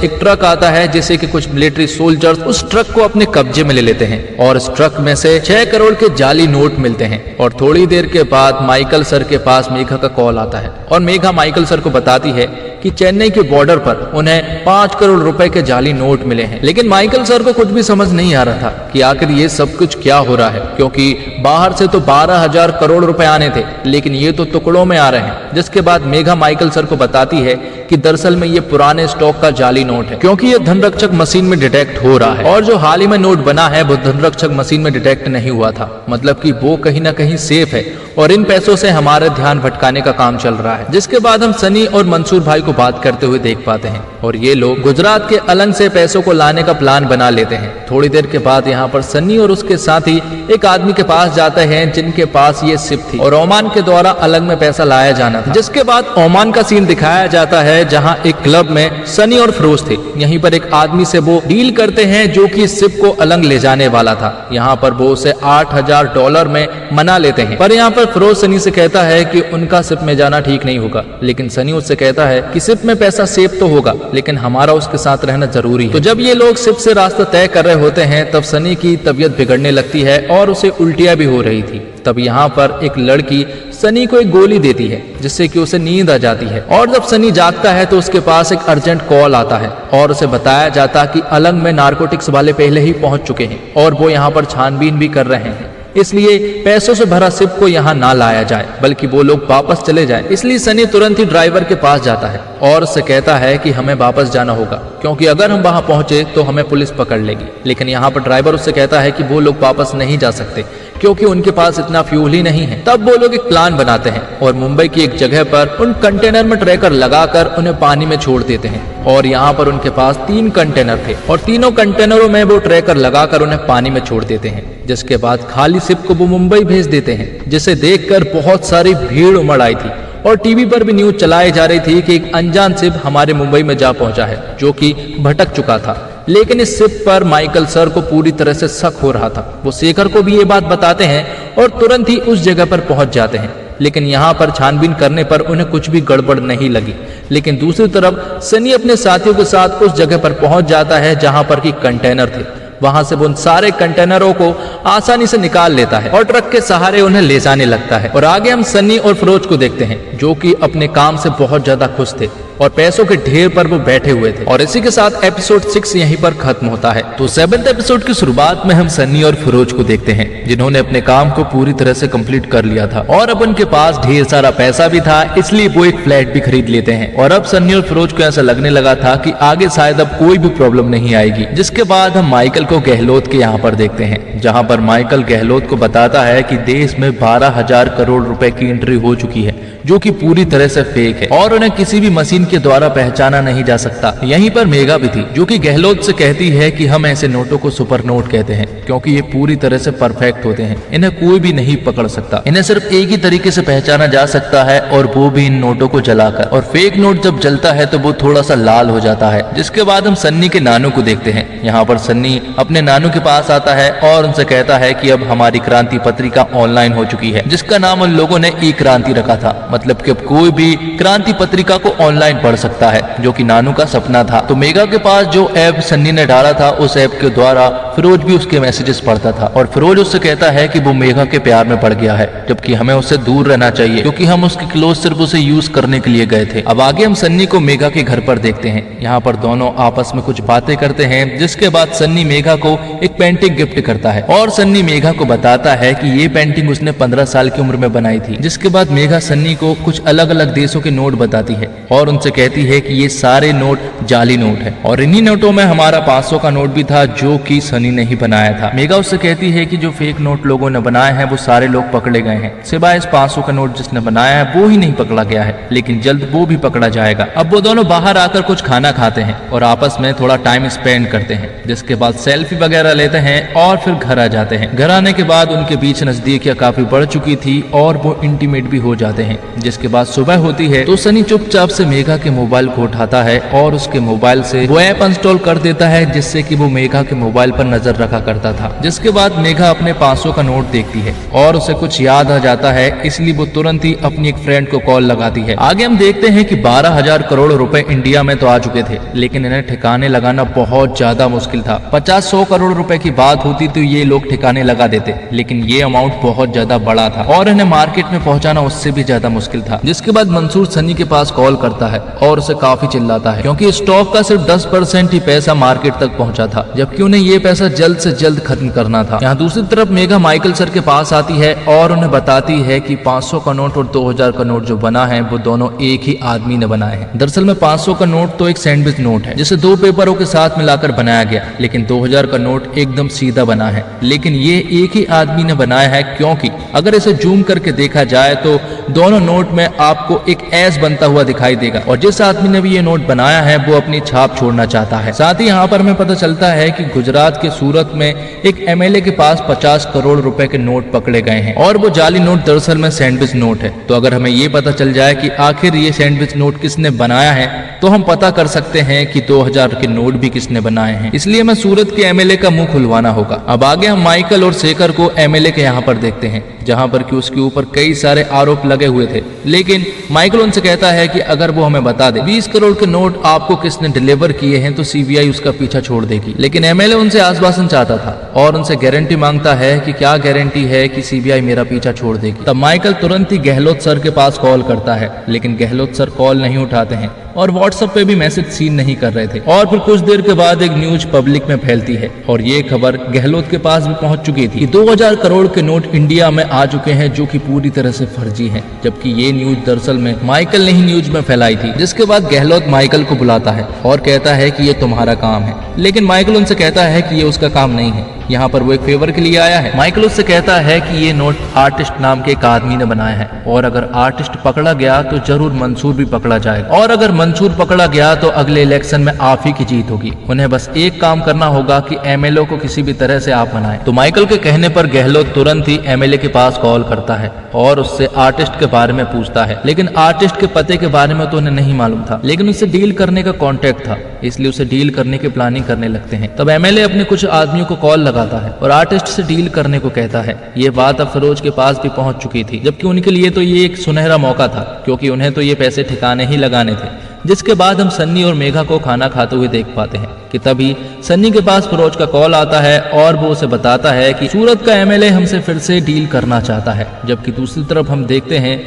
एक ट्रक आता है जिसे कि कुछ मिलिट्री सोल्जर्स उस ट्रक को अपने कब्जे में ले लेते हैं और इस ट्रक में से 6 करोड़ के जाली नोट मिलते हैं। और थोड़ी देर के बाद माइकल सर के पास मेघा का कॉल आता है और मेघा माइकल सर को बताती है कि चेन्नई के बॉर्डर पर उन्हें 5 करोड़ रुपए के जाली नोट मिले हैं। लेकिन माइकल सर को कुछ भी समझ नहीं आ रहा था कि आखिर ये सब कुछ क्या हो रहा है, क्योंकि बाहर से तो 12,000 करोड़ रुपए आने थे लेकिन ये तो टुकड़ों में आ रहे हैं। जिसके बाद मेघा माइकल सर को बताती है कि दरअसल में ये पुराने स्टॉक का जाली नोट है क्योंकि ये धनरक्षक मशीन में डिटेक्ट हो रहा है और जो हाल ही में नोट बना है वो धनरक्षक मशीन में डिटेक्ट नहीं हुआ था, मतलब कि वो कहीं ना कहीं सेफ है और इन पैसों से हमारे ध्यान भटकाने का काम चल रहा है। जिसके बाद हम सनी और मंसूर भाई को बात करते हुए देख पाते हैं और ये लोग गुजरात के अलंग से पैसों को लाने का प्लान बना लेते हैं। थोड़ी देर के बाद यहाँ पर सनी और उसके साथी एक आदमी के पास जाते हैं जिनके पास ये सिप थी और ओमान के द्वारा अलग में पैसा लाया जाना था। जिसके बाद ओमान का सीन दिखाया जाता है जहाँ एक क्लब में सनी और फिरोज थे। यहीं पर एक आदमी से वो डील करते हैं जो कि सिप को अलग ले जाने वाला था। यहाँ पर वो उसे $8,000 में मना लेते हैं, पर यहाँ पर फिरोज सनी से कहता है कि उनका सिप में जाना ठीक नहीं होगा। लेकिन सनी उससे कहता है कि सिप में पैसा सेफ तो होगा लेकिन हमारा उसके साथ रहना जरूरी है। तो जब ये लोग सिप से रास्ता तय कर रहे होते हैं तब सनी की तबीयत बिगड़ने लगती है और उसे उल्टियां भी हो रही थी। तब यहाँ पर एक लड़की सनी को एक गोली देती है जिससे कि उसे नींद आ जाती है और जब सनी जागता है तो उसके पास एक अर्जेंट कॉल आता है और उसे बताया जाता कि अलंग में नारकोटिक्स वाले पहले ही पहुंच चुके हैं और वो यहाँ पर छानबीन भी कर रहे हैं, इसलिए पैसों से भरा सिप को यहाँ ना लाया जाए बल्कि वो लोग वापस चले जाएं। इसलिए सनी तुरंत ही ड्राइवर के पास जाता है और उससे कहता है कि हमें वापस जाना होगा क्योंकि अगर हम वहां पहुंचे तो हमें पुलिस पकड़ लेगी। लेकिन यहाँ पर ड्राइवर उससे कहता है कि वो लोग वापस नहीं जा सकते क्योंकि उनके पास इतना फ्यूल ही नहीं है। तब वो लोग एक प्लान बनाते हैं और मुंबई की एक जगह पर उन कंटेनर में ट्रैकर लगाकर उन्हें पानी में छोड़ देते हैं और यहाँ पर उनके पास 3 कंटेनर थे और तीनों कंटेनरों में वो ट्रैकर लगाकर उन्हें पानी में छोड़ देते हैं। जिसके बाद खाली सिप को वो मुंबई भेज देते हैं, जिसे देखकर बहुत सारी भीड़ उमड़ आई थी और टीवी पर भी न्यूज चलाई जा रही थी कि एक अनजान सिप हमारे मुंबई में जा पहुंचा है जो कि भटक चुका था। लेकिन इस सिप पर माइकल सर को पूरी तरह से शक हो रहा था। वो शेखर को भी ये बात बताते हैं और तुरंत ही उस जगह पर पहुंच जाते हैं। लेकिन यहाँ पर छानबीन करने पर उन्हें कुछ भी गड़बड़ नहीं लगी। लेकिन दूसरी तरफ सनी अपने साथियों के साथ उस जगह पर पहुंच जाता है जहाँ पर कि कंटेनर थे। वहां से वो उन सारे कंटेनरों को आसानी से निकाल लेता है और ट्रक के सहारे उन्हें ले जाने लगता है। और आगे हम सनी और फिरोज को देखते हैं जो कि अपने काम से बहुत ज्यादा खुश थे और पैसों के ढेर पर वो बैठे हुए थे। और इसी के साथ एपिसोड 6 यहीं पर खत्म होता है। तो 7th एपिसोड की शुरुआत में हम सनी और फिरोज को देखते हैं जिन्होंने अपने काम को पूरी तरह से कंप्लीट कर लिया था और अब उनके पास ढेर सारा पैसा भी था, इसलिए वो एक फ्लैट भी खरीद लेते हैं। और अब सनी और फिरोज को ऐसा लगने लगा था कि आगे शायद अब कोई भी प्रॉब्लम नहीं आएगी। जिसके बाद हम माइकल को गहलोत के यहाँ पर देखते हैं जहाँ पर माइकल गहलोत को बताता है कि देश में 12,000 करोड़ रुपए की एंट्री हो चुकी है जो कि पूरी तरह से फेक है और उन्हें किसी भी मशीन के द्वारा पहचाना नहीं जा सकता। यहीं पर मेघा भी थी, जो कि गहलोत से कहती है कि हम ऐसे नोटों को सुपर नोट कहते हैं क्योंकि ये पूरी तरह से परफेक्ट होते हैं, इन्हें कोई भी नहीं पकड़ सकता, इन्हें सिर्फ एक ही तरीके से पहचाना जा सकता है और वो भी इन नोटों को जलाकर। और फेक नोट जब जलता है तो वो थोड़ा सा लाल हो जाता है। जिसके बाद हम सन्नी के नानू को देखते हैं। यहाँ पर सन्नी अपने नानू के पास आता है और उनसे कहता है कि अब हमारी क्रांति पत्रिका ऑनलाइन हो चुकी है, जिसका नाम उन लोगों ने ई क्रांति रखा था। मतलब कि अब कोई भी क्रांति पत्रिका को ऑनलाइन पढ़ सकता है, जो कि नानू का सपना था। तो मेघा के पास जो ऐप सन्नी ने डाला था, उस ऐप के द्वारा फिरोज भी उसके मैसेजेस पढ़ता था और फिरोज उससे कहता है कि वो मेघा के प्यार में पड़ गया है, जबकि हमें उससे दूर रहना चाहिए क्योंकि हम उसके क्लोज सिर्फ उसे यूज करने के लिए गए थे। अब आगे हम सन्नी को मेघा के घर पर देखते हैं। यहाँ पर दोनों आपस में कुछ बातें करते हैं, जिसके बाद सन्नी मेघा को एक पेंटिंग गिफ्ट करता है और सन्नी मेघा को बताता है कि ये पेंटिंग उसने 15 साल की उम्र में बनाई थी। जिसके बाद मेघा सन्नी को कुछ अलग अलग देशों के नोट बताती है और उनसे कहती है कि ये सारे नोट जाली नोट है और इन्हीं नोटों में हमारा 500 का नोट भी था, जो कि सनी ने ही बनाया था। मेघा उससे कहती है कि जो फेक नोट लोगों ने बनाए हैं वो सारे लोग पकड़े गए हैं, सिवाय इस 500 का नोट जिसने बनाया है वो ही नहीं पकड़ा गया है, लेकिन जल्द वो भी पकड़ा जाएगा। अब वो दोनों बाहर आकर कुछ खाना खाते हैं और आपस में थोड़ा टाइम स्पेंड करते हैं, जिसके बाद सेल्फी वगैरह लेते हैं और फिर घर आ जाते हैं। घर आने के बाद उनके बीच नजदीकियां काफी बढ़ चुकी थी और वो इंटीमेट भी हो जाते हैं। जिसके बाद सुबह होती है तो सनी चुपचाप से मेघा के मोबाइल को उठाता है और उसके मोबाइल से वो ऐप इंस्टॉल कर देता है, जिससे कि वो मेघा के मोबाइल पर नजर रखा करता था। जिसके बाद मेघा अपने 500 का नोट देखती है और उसे कुछ याद आ जाता है, इसलिए वो तुरंत ही अपनी एक फ्रेंड को कॉल लगाती है। आगे हम देखते हैं कि 12,000 करोड़ रुपए इंडिया में तो आ चुके थे, लेकिन इन्हें ठिकाने लगाना बहुत ज्यादा मुश्किल था। 50-100 करोड़ रुपए की बात होती तो ये लोग ठिकाने लगा देते, लेकिन ये अमाउंट बहुत ज्यादा बड़ा था और इन्हें मार्केट में पहुंचाना उससे भी ज्यादा मुश्किल था। जिसके बाद मंसूर सनी के पास कॉल करता है और उसे काफी चिल्लाता है, क्योंकि स्टॉक का सिर्फ 10% ही पैसा मार्केट तक पहुंचा था, जबकि उन्हें ये पैसा जल्द से जल्द खत्म करना था। यहाँ दूसरी तरफ मेघा माइकल सर के पास आती है और उन्हें बताती है कि 500 का नोट और 2000 का नोट जो बना है वो दोनों एक ही आदमी ने बनाए हैं। दरअसल में 500 का नोट तो एक सैंडविच नोट है, जिसे 2 पेपरों के साथ मिलाकर बनाया गया, लेकिन 2000 का नोट एकदम सीधा बना है, लेकिन ये एक ही आदमी ने बनाया है, क्योंकि अगर इसे जूम करके देखा जाए तो दोनों नोट में आपको एक एस बनता हुआ दिखाई देगा और जिस आदमी ने भी ये नोट बनाया है वो अपनी छाप छोड़ना चाहता है। साथ ही यहाँ पर हमें पता चलता है कि गुजरात के सूरत में एक एमएलए के पास 50 करोड़ रुपए के नोट पकड़े गए हैं और वो जाली नोट दरअसल में सैंडविच नोट है। तो अगर हमें ये पता चल जाए कि आखिर ये सैंडविच नोट किसने बनाया है तो हम पता कर सकते हैं कि 2000 के नोट भी किसने बनाए हैं। इसलिए हमें सूरत के एमएलए का मुंह खुलवाना होगा। अब आगे हम माइकल और शेखर को एमएलए के यहाँ पर देखते हैं, जहाँ पर कि उसके ऊपर कई सारे आरोप लगे हुए थे, लेकिन माइकल उनसे कहता है कि अगर वो हमें बता दे 20 करोड़ के नोट आपको किसने डिलीवर किए हैं तो सीबीआई उसका पीछा छोड़ देगी। लेकिन एमएलए उनसे आश्वासन चाहता था और उनसे गारंटी मांगता है कि क्या गारंटी है कि सीबीआई मेरा पीछा छोड़ देगी। तब माइकल तुरंत ही गहलोत सर के पास कॉल करता है, लेकिन गहलोत सर कॉल नहीं उठाते हैं और व्हाट्सएप पे भी मैसेज सीन नहीं कर रहे थे। और फिर कुछ देर के बाद एक न्यूज पब्लिक में फैलती है और ये खबर गहलोत के पास भी पहुंच चुकी थी कि 2000 करोड़ के नोट इंडिया में आ चुके हैं, जो कि पूरी तरह से फर्जी हैं, जबकि ये न्यूज दरअसल में माइकल ने ही न्यूज में फैलाई थी। जिसके बाद गहलोत माइकल को बुलाता है और कहता है कि ये तुम्हारा काम है, लेकिन माइकल उनसे कहता है कि ये उसका काम नहीं है, यहाँ पर वो एक फेवर के लिए आया है। माइकल उससे कहता है कि ये नोट आर्टिस्ट नाम के एक आदमी ने बनाया है और अगर आर्टिस्ट पकड़ा गया तो जरूर मंसूर भी पकड़ा जाएगा और अगर मंसूर पकड़ा गया तो अगले इलेक्शन में आप ही की जीत होगी। उन्हें बस एक काम करना होगा कि एमएलए को किसी भी तरह से आप बनाएं। तो माइकल के कहने पर गहलोत तुरंत ही एमएलए के पास कॉल करता है और उससे आर्टिस्ट के बारे में पूछता है, लेकिन आर्टिस्ट के पते के बारे में तो उन्हें नहीं मालूम था, लेकिन उससे डील करने का कॉन्टेक्ट था, इसलिए उसे डील करने की प्लानिंग करने लगते हैं। तब एमएलए अपने कुछ आदमियों को कॉल लगाता है और आर्टिस्ट से डील करने को कहता है। ये बात अब फिरोज के पास भी पहुंच चुकी थी, जबकि उनके लिए तो ये एक सुनहरा मौका था, क्योंकि उन्हें तो ये पैसे ठिकाने ही लगाने थे। जिसके बाद हम सन्नी और मेघा को खाना खाते हुए देख पाते हैं कि तभी सन्नी के पास फिरोज का कॉल आता है और वो उसे बताता है कि सूरत का एमएलए हमसे फिर से डील करना चाहता है। जबकि दूसरी तरफ हम देखते हैं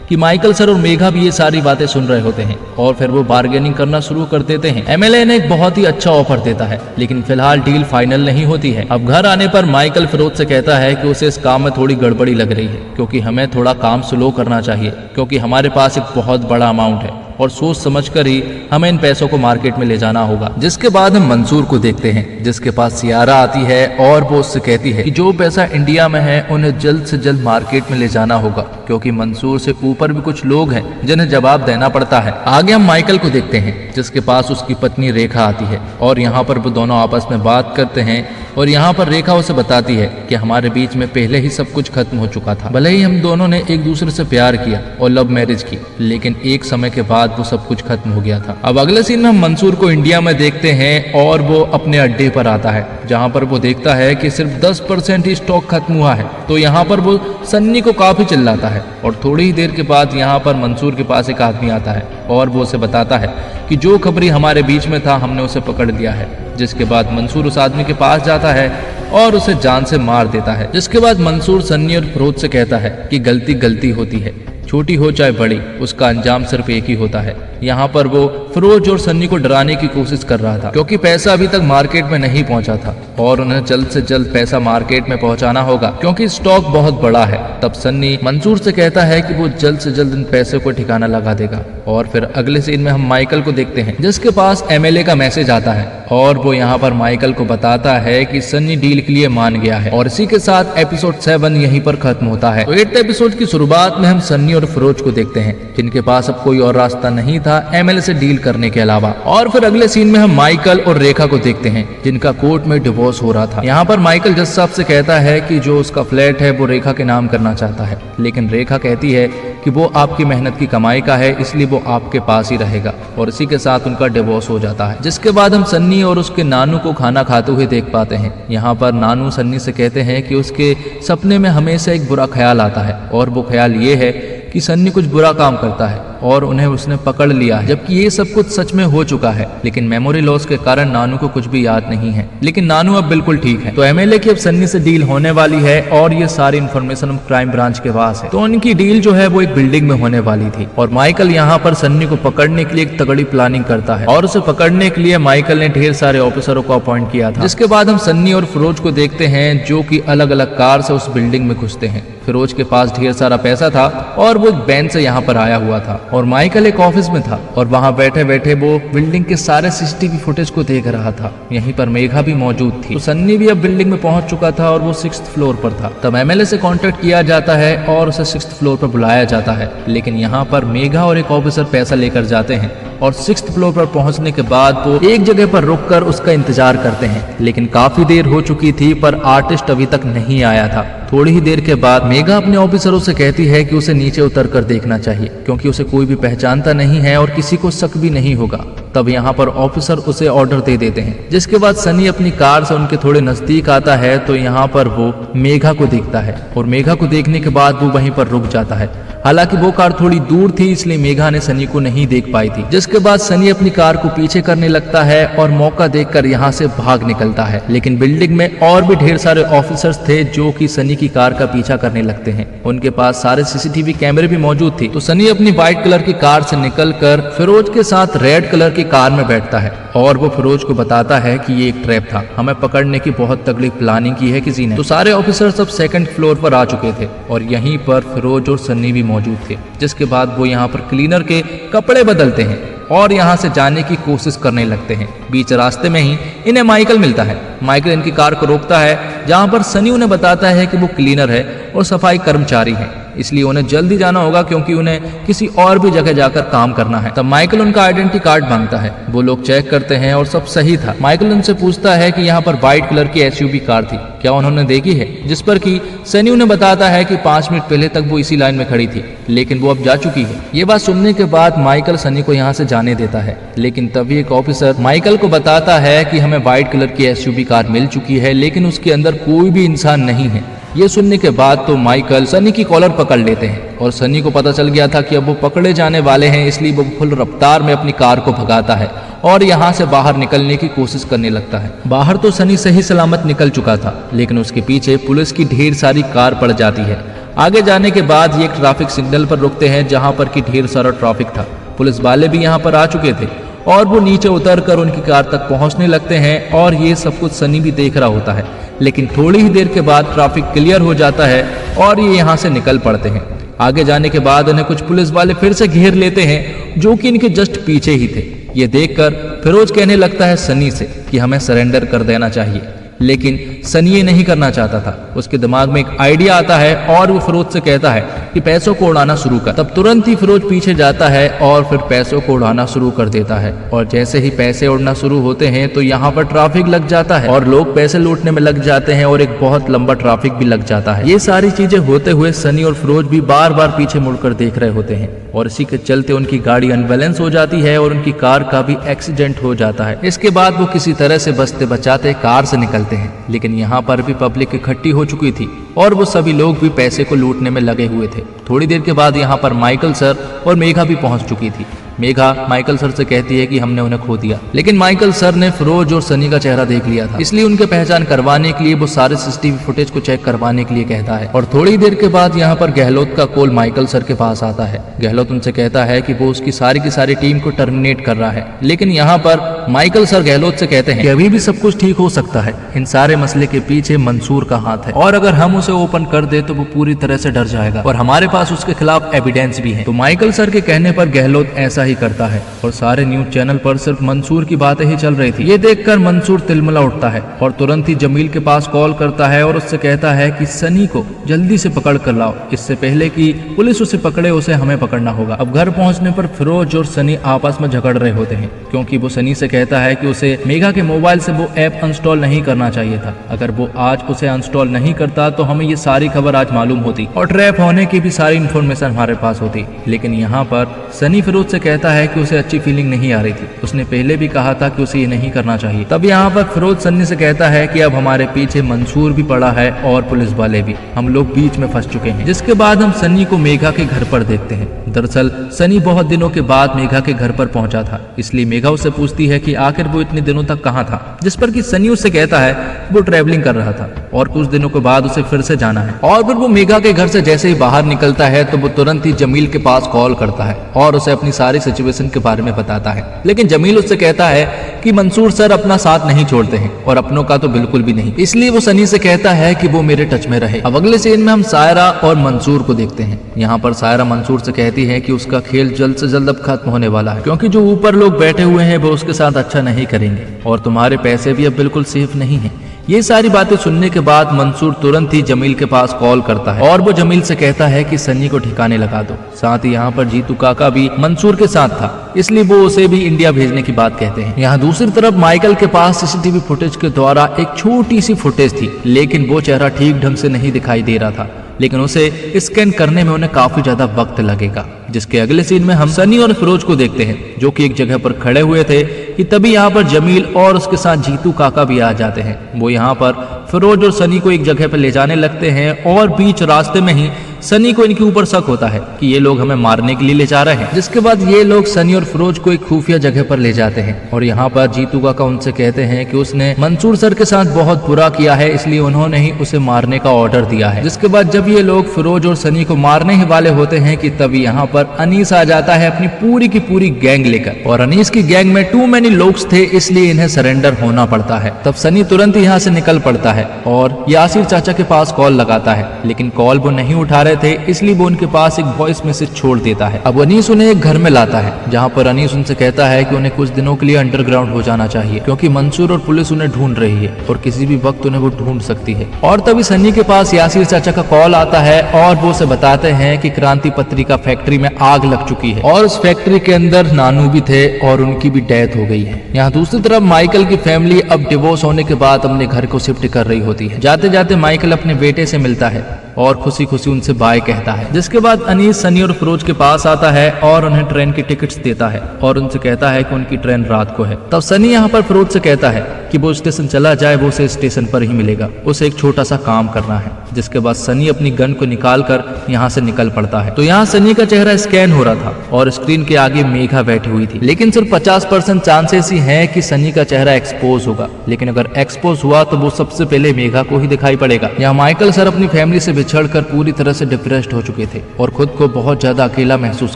कि माइकल सर और मेघा भी ये सारी बातें सुन रहे होते हैं और फिर वो बार्गेनिंग करना शुरू कर देते हैं। एमएलए ने एक बहुत ही अच्छा ऑफर देता है, लेकिन फिलहाल डील फाइनल नहीं होती है। अब घर आने पर माइकल फिरोज से कहता है कि उसे इस काम में थोड़ी गड़बड़ी लग रही है, क्योंकि हमें थोड़ा काम स्लो करना चाहिए, क्योंकि हमारे पास एक बहुत बड़ा अमाउंट है और सोच समझकर ही हमें इन पैसों को मार्केट में ले जाना होगा। जिसके बाद हम मंसूर को देखते हैं, जिसके पास सियारा आती है और वो उससे कहती है कि जो पैसा इंडिया में है उन्हें जल्द से जल्द मार्केट में ले जाना होगा, क्योंकि मंसूर से ऊपर भी कुछ लोग हैं जिन्हें जवाब देना पड़ता है। आगे हम माइकल को देखते हैं, जिसके पास उसकी पत्नी रेखा आती है और यहाँ पर वो दोनों आपस में बात करते हैं और यहाँ पर रेखा उसे बताती है कि हमारे बीच में पहले ही सब कुछ खत्म हो चुका था। भले ही हम दोनों ने एक दूसरे से प्यार किया और लव मैरिज की, लेकिन एक समय के बाद वो सब कुछ खत्म हो गया था। अब अगले सीन में हम मंसूर को इंडिया में देखते हैं और वो अपने अड्डे पर आता है, जहाँ पर वो देखता है कि सिर्फ 10% ही स्टॉक खत्म हुआ है। तो यहाँ पर वो सन्नी को काफी चिल्लाता है और थोड़ी ही देर के बाद यहाँ पर मंसूर के पास एक आदमी आता है और वो उसे बताता है कि जो खबरी हमारे बीच में था हमने उसे पकड़ लिया है। जिसके बाद मंसूर उस आदमी के पास जाता है और उसे जान से मार देता है। जिसके बाद मंसूर सन्नी और फिरोज से कहता है कि गलती गलती होती है, छोटी हो चाहे बड़ी, उसका अंजाम सिर्फ एक ही होता है। यहाँ पर वो फिरोज और सन्नी को डराने की कोशिश कर रहा था, क्योंकि पैसा अभी तक मार्केट में नहीं पहुंचा था और उन्हें जल्द से जल्द पैसा मार्केट में पहुंचाना होगा, क्योंकि स्टॉक बहुत बड़ा है। तब सन्नी मंसूर से कहता है कि वो जल्द से जल्द इन पैसे को ठिकाना लगा देगा। और फिर अगले सीन में हम माइकल को देखते हैं, जिसके पास एमएलए का मैसेज आता है और वो यहाँ पर माइकल को बताता है कि सन्नी डील के लिए मान गया है। और इसी के साथ एपिसोड 7 यहीं पर खत्म होता है। तो 8th एपिसोड की शुरुआत में हम सन्नी और फिरोज को देखते हैं, जिनके पास अब कोई और रास्ता नहीं था एमएलए से डील करने के अलावा। और फिर अगले सीन में हम माइकल और रेखा को देखते हैं, जिनका कोर्ट में डिवोर्स हो रहा था। यहाँ पर माइकल जज साहब से कहता है कि जो उसका फ्लैट है वो रेखा के नाम करना चाहता है, लेकिन रेखा कहती है कि वो आपकी मेहनत की कमाई का है, इसलिए वो आपके पास ही रहेगा। और इसी के साथ उनका डिवोर्स हो जाता है। जिसके बाद हम सन्नी और उसके नानू को खाना खाते हुए देख पाते हैं। यहाँ पर नानू सन्नी से कहते हैं कि उसके सपने में हमेशा एक बुरा ख्याल आता है और वो ख्याल ये है कि सन्नी कुछ बुरा काम करता है और उन्हें उसने पकड़ लिया है, जबकि ये सब कुछ सच में हो चुका है। लेकिन मेमोरी लॉस के कारण नानू को कुछ भी याद नहीं है, लेकिन नानू अब बिल्कुल ठीक है। तो एमएलए की अब सन्नी से डील होने वाली है और ये सारी इन्फॉर्मेशन क्राइम ब्रांच के पास है। तो उनकी डील जो है वो एक बिल्डिंग में होने वाली थी और माइकल यहाँ पर सन्नी को पकड़ने के लिए एक तगड़ी प्लानिंग करता है और उसे पकड़ने के लिए माइकल ने ढेर सारे ऑफिसरों को अपॉइंट किया था। जिसके बाद हम सन्नी और फिरोज को देखते हैं, जो कि अलग अलग कार से उस बिल्डिंग में घुसते हैं। फिरोज के पास ढेर सारा पैसा था और वो एक बैंड से यहाँ पर आया हुआ था और माइकल एक ऑफिस में था और वहाँ बैठे बैठे वो बिल्डिंग के सारे सीसीटीवी फुटेज को देख रहा था। यहीं पर मेघा भी मौजूद थी। तो सन्नी भी अब बिल्डिंग में पहुंच चुका था और वो 6th फ्लोर पर था। तब एमएलए से कांटेक्ट किया जाता है और उसे 6th फ्लोर पर बुलाया जाता है, लेकिन यहाँ पर मेघा और एक ऑफिसर पैसा लेकर जाते हैं और 6th फ्लोर पर पहुंचने के बाद वो एक जगह पर रुककर उसका इंतजार करते हैं। लेकिन काफी देर हो चुकी थी पर आर्टिस्ट अभी तक नहीं आया था। थोड़ी ही देर के बाद मेघा अपने ऑफिसरों से कहती है कि उसे नीचे उतरकर देखना चाहिए, क्योंकि उसे कोई भी पहचानता नहीं है और किसी को शक भी नहीं होगा। तब यहाँ पर ऑफिसर उसे ऑर्डर दे देते हैं। जिसके बाद सनी अपनी कार से उनके थोड़े नजदीक आता है तो यहाँ पर वो मेघा को देखता है और मेघा को देखने के बाद वो वहीं पर रुक जाता है। हालांकि वो कार थोड़ी दूर थी, इसलिए मेघा ने सनी को नहीं देख पाई थी। जिसके बाद सनी अपनी कार को पीछे करने लगता है और मौका देखकर यहाँ से भाग निकलता है। लेकिन बिल्डिंग में और भी ढेर सारे ऑफिसर्स थे जो कि सनी की कार का पीछा करने लगते हैं। उनके पास सारे सीसीटीवी कैमरे भी मौजूद थी। तो सनी अपनी व्हाइट कलर की कार से निकलकर फिरोज के साथ रेड कलर की कार में बैठता है और वो फिरोज को बताता है कि ये एक ट्रैप था, हमें पकड़ने की बहुत तगड़ी प्लानिंग की है किसी ने। तो सारे ऑफिसर सब 2nd फ्लोर पर आ चुके थे और यहीं पर फिरोज और सन्नी भी मौजूद थे। जिसके बाद वो यहाँ पर क्लीनर के कपड़े बदलते हैं और यहाँ से जाने की कोशिश करने लगते हैं। बीच रास्ते में ही इन्हें माइकल मिलता है। माइकल इनकी कार को रोकता है, जहाँ पर सनी उन्हें बताता है कि वो क्लीनर है और सफाई कर्मचारी है, इसलिए उन्हें जल्दी जाना होगा क्योंकि उन्हें किसी और भी जगह जाकर काम करना है। तब माइकल उनका आइडेंटिटी कार्ड मांगता है। वो लोग चेक करते हैं और सब सही था। माइकल उनसे पूछता है कि यहाँ पर व्हाइट कलर की एसयूवी कार थी, क्या उन्होंने देखी है? जिस पर कि सनी उन्हें बताता है कि 5 मिनट पहले तक वो इसी लाइन में खड़ी थी, लेकिन वो अब जा चुकी है। ये बात सुनने के बाद माइकल सनी को यहाँ से जाने देता है, लेकिन तभी एक ऑफिसर माइकल को बताता है कि हमें व्हाइट कलर की एसयूवी कार मिल चुकी है, लेकिन उसके अंदर कोई भी इंसान नहीं है। ये सुनने के बाद तो माइकल सनी की कॉलर पकड़ लेते हैं और सनी को पता चल गया था कि अब वो पकड़े जाने वाले हैं, इसलिए वो फुल रफ्तार में अपनी कार को भगाता है और यहाँ से बाहर निकलने की कोशिश करने लगता है। बाहर तो सनी सही सलामत निकल चुका था, लेकिन उसके पीछे पुलिस की ढेर सारी कार पड़ जाती है। आगे जाने के बाद ये एक ट्रैफिक सिग्नल पर रुकते हैं, जहाँ पर की ढेर सारा ट्रैफिक था। पुलिस वाले भी यहाँ पर आ चुके थे और वो नीचे उतरकर उनकी कार तक पहुंचने लगते हैं और ये सब कुछ सनी भी देख रहा होता है। लेकिन थोड़ी ही देर के बाद ट्रैफिक क्लियर हो जाता है और ये यहाँ से निकल पड़ते हैं। आगे जाने के बाद उन्हें कुछ पुलिस वाले फिर से घेर लेते हैं जो कि इनके जस्ट पीछे ही थे। ये देखकर फिरोज कहने लगता है सनी से कि हमें सरेंडर कर देना चाहिए, लेकिन सनी ये नहीं करना चाहता था। उसके दिमाग में एक आइडिया आता है और वो फिरोज से कहता है कि पैसों को उड़ाना शुरू कर। तब तुरंत ही फिरोज पीछे जाता है और फिर पैसों को उड़ाना शुरू कर देता है। और जैसे ही पैसे उड़ना शुरू होते हैं तो यहाँ पर ट्रैफिक लग जाता है और लोग पैसे लूटने में लग जाते हैं और एक बहुत लंबा ट्रैफिक भी लग जाता है। ये सारी चीजें होते हुए सनी और फिरोज भी बार बार पीछे मुड़कर देख रहे होते हैं और इसी के चलते उनकी गाड़ी अनबैलेंस हो जाती है और उनकी कार का भी एक्सीडेंट हो जाता है। इसके बाद वो किसी तरह से बचते बचाते कार से निकलते हैं, लेकिन यहाँ पर भी पब्लिक इकट्ठी हो चुकी थी और वो सभी लोग भी पैसे को लूटने में लगे हुए थे। थोड़ी देर के बाद यहाँ पर माइकल सर और मेघा भी पहुंच चुकी थी। मेघा माइकल सर से कहती है कि हमने उन्हें खो दिया, लेकिन माइकल सर ने फिरोज और सनी का चेहरा देख लिया था, इसलिए उनके पहचान करवाने के लिए वो सारे सीसीटीवी फुटेज को चेक करवाने के लिए कहता है। और थोड़ी देर के बाद यहाँ पर गहलोत का कॉल माइकल सर के पास आता है। गहलोत उनसे कहता है कि वो उसकी सारी की सारी टीम को टर्मिनेट कर रहा है, लेकिन यहाँ पर माइकल सर गहलोत से कहते हैं कि अभी भी सब कुछ ठीक हो सकता है, इन सारे मसले के पीछे मंसूर का हाथ है और अगर हम उसे ओपन कर दे तो वो पूरी तरह से डर जाएगा और हमारे पास उसके खिलाफ एविडेंस भी है। तो माइकल सर के कहने पर गहलोत ऐसा ही करता है और सारे न्यूज चैनल पर सिर्फ मंसूर की बातें ही चल रही थी। ये देखकर मंसूर तिलमिला उठता है और तुरंत ही जमील के पास कॉल करता है और उससे कहता है कि सनी को जल्दी से पकड़ कर लाओ, इससे पहले कि पुलिस उसे पकड़े उसे हमें पकड़ना होगा। अब घर पहुंचने पर फिरोज और सनी आपस में झगड़ रहे होते हैं क्योंकि वो सनी से कहता है कि उसे मेघा के मोबाइल से वो ऐप इंस्टॉल नहीं करना चाहिए था। अगर वो आज उसे इंस्टॉल नहीं करता तो हमें ये सारी खबर आज मालूम होती और ट्रैप होने की भी सारी इन्फॉर्मेशन हमारे पास होती। लेकिन यहाँ पर सनी फिरोज से कहता है कि उसे अच्छी फीलिंग नहीं आ रही थी, उसने पहले भी कहा था कि उसे ये नहीं करना चाहिए। तब यहाँ पर फिरोज सन्नी से कहता है कि अब हमारे पीछे मंसूर भी पड़ा है और पुलिस वाले भी, हम लोग बीच में फंस चुके हैं। जिसके बाद हम सन्नी को मेघा के घर पर देखते हैं। दरअसल सनी बहुत दिनों के बाद मेघा के घर पर पहुंचा था, इसलिए मेघा उससे पूछती है कि आखिर वो इतने दिनों तक कहाँ था, जिस पर कि सनी उससे कहता है वो ट्रैवलिंग कर रहा था और कुछ दिनों के बाद उसे फिर से जाना है। और फिर वो मेघा के घर से जैसे ही बाहर निकलता है तो वो तुरंत ही जमील के पास कॉल करता है और उसे अपनी सारी सिचुएशन के बारे में बताता है। लेकिन जमील उससे कहता है कि मंसूर सर अपना साथ नहीं छोड़ते हैं और अपनों का तो बिल्कुल भी नहीं, इसलिए वो सनी से कहता है कि वो मेरे टच में रहे। अब अगले सीन में हम सायरा और मंसूर को देखते हैं। यहाँ पर सायरा मंसूर से कहती है कि उसका खेल जल्द से जल्द अब खत्म होने वाला है, क्योंकि जो ऊपर लोग बैठे हुए हैं वो उसके साथ अच्छा नहीं करेंगे और तुम्हारे पैसे भी अब बिल्कुल सेफ नहीं है। ये सारी बातें सुनने के बाद मंसूर तुरंत ही जमील के पास कॉल करता है और वो जमील से कहता है कि सनी को ठिकाने लगा दो। साथ ही यहाँ पर जीतू काका भी मंसूर के साथ था, इसलिए वो उसे भी इंडिया भेजने की बात कहते हैं। यहाँ दूसरी तरफ माइकल के पास सीसीटीवी फुटेज के द्वारा एक छोटी सी फुटेज थी, लेकिन वो चेहरा ठीक ढंग से नहीं दिखाई दे रहा था, लेकिन उसे स्कैन करने में उन्हें काफी ज्यादा वक्त लगेगा। जिसके अगले सीन में हम सनी और फिरोज को देखते हैं जो कि एक जगह पर खड़े हुए थे कि तभी यहाँ पर जमील और उसके साथ जीतू काका भी आ जाते हैं। वो यहाँ पर फिरोज और सनी को एक जगह पर ले जाने लगते हैं और बीच रास्ते में ही सनी को इनके ऊपर शक होता है कि ये लोग हमें मारने के लिए ले जा रहे हैं। जिसके बाद ये लोग सनी और फिरोज को एक खुफिया जगह पर ले जाते हैं और यहाँ पर जीतू काका उनसे कहते हैं कि उसने मंसूर सर के साथ बहुत बुरा किया है, इसलिए उन्होंने ही उसे मारने का ऑर्डर दिया है। जिसके बाद जब ये लोग फिरोज और सनी को मारने ही वाले होते हैं कि तभी यहाँ पर अनीस आ जाता है अपनी पूरी की पूरी गैंग लेकर, और अनीस की गैंग में टू मैनी लोग थे, इसलिए इन्हें सरेंडर होना पड़ता है। तब सनी तुरंत यहाँ से निकल पड़ता है और यासिर चाचा के पास कॉल लगाता है, लेकिन कॉल वो नहीं उठा रहे थे, इसलिए वो उनके पास एक वॉइस मैसेज छोड़ देता है। अब अनीस उन्हें एक घर में लाता है जहाँ पर अनीस उनसे कहता है कि उन्हें कुछ दिनों के लिए अंडरग्राउंड हो जाना चाहिए, क्योंकि मंसूर और पुलिस उन्हें ढूंढ रही है और किसी भी वक्त उन्हें वो ढूंढ सकती है। और तभी सनी के पास यासिर चाचा का कॉल आता है और वो उसे बताते हैं कि क्रांति पत्रिका फैक्ट्री में आग लग चुकी है और उस फैक्ट्री के अंदर नानू भी थे और उनकी भी डेथ हो गई है। यहाँ दूसरी तरफ माइकल की फैमिली अब डिवोर्स होने के बाद अपने घर को शिफ्ट कर रही होती है। जाते जाते माइकल अपने बेटे से मिलता है और खुशी खुशी उनसे बाय कहता है। जिसके बाद अनीस सनी और फिरोज के पास आता है और उन्हें ट्रेन की टिकट्स देता है और उनसे कहता है कि उनकी ट्रेन रात को है। तब सनी यहाँ पर फिरोज से कहता है कि वो स्टेशन चला जाए, वो उसे स्टेशन पर ही मिलेगा, उसे एक छोटा सा काम करना है। जिसके बाद सनी अपनी गन को निकाल कर यहाँ से निकल पड़ता है। तो यहाँ सनी का चेहरा स्कैन हो रहा था और स्क्रीन के आगे मेघा बैठी हुई थी, लेकिन सिर्फ 50% चांसेस ही हैं कि सनी का चेहरा एक्सपोज होगा, लेकिन अगर एक्सपोज हुआ तो वो सबसे पहले मेघा को ही दिखाई पड़ेगा। यहाँ माइकल सर अपनी फैमिली से बिछड़कर पूरी तरह से डिप्रेस्ड हो चुके थे और खुद को बहुत ज्यादा अकेला महसूस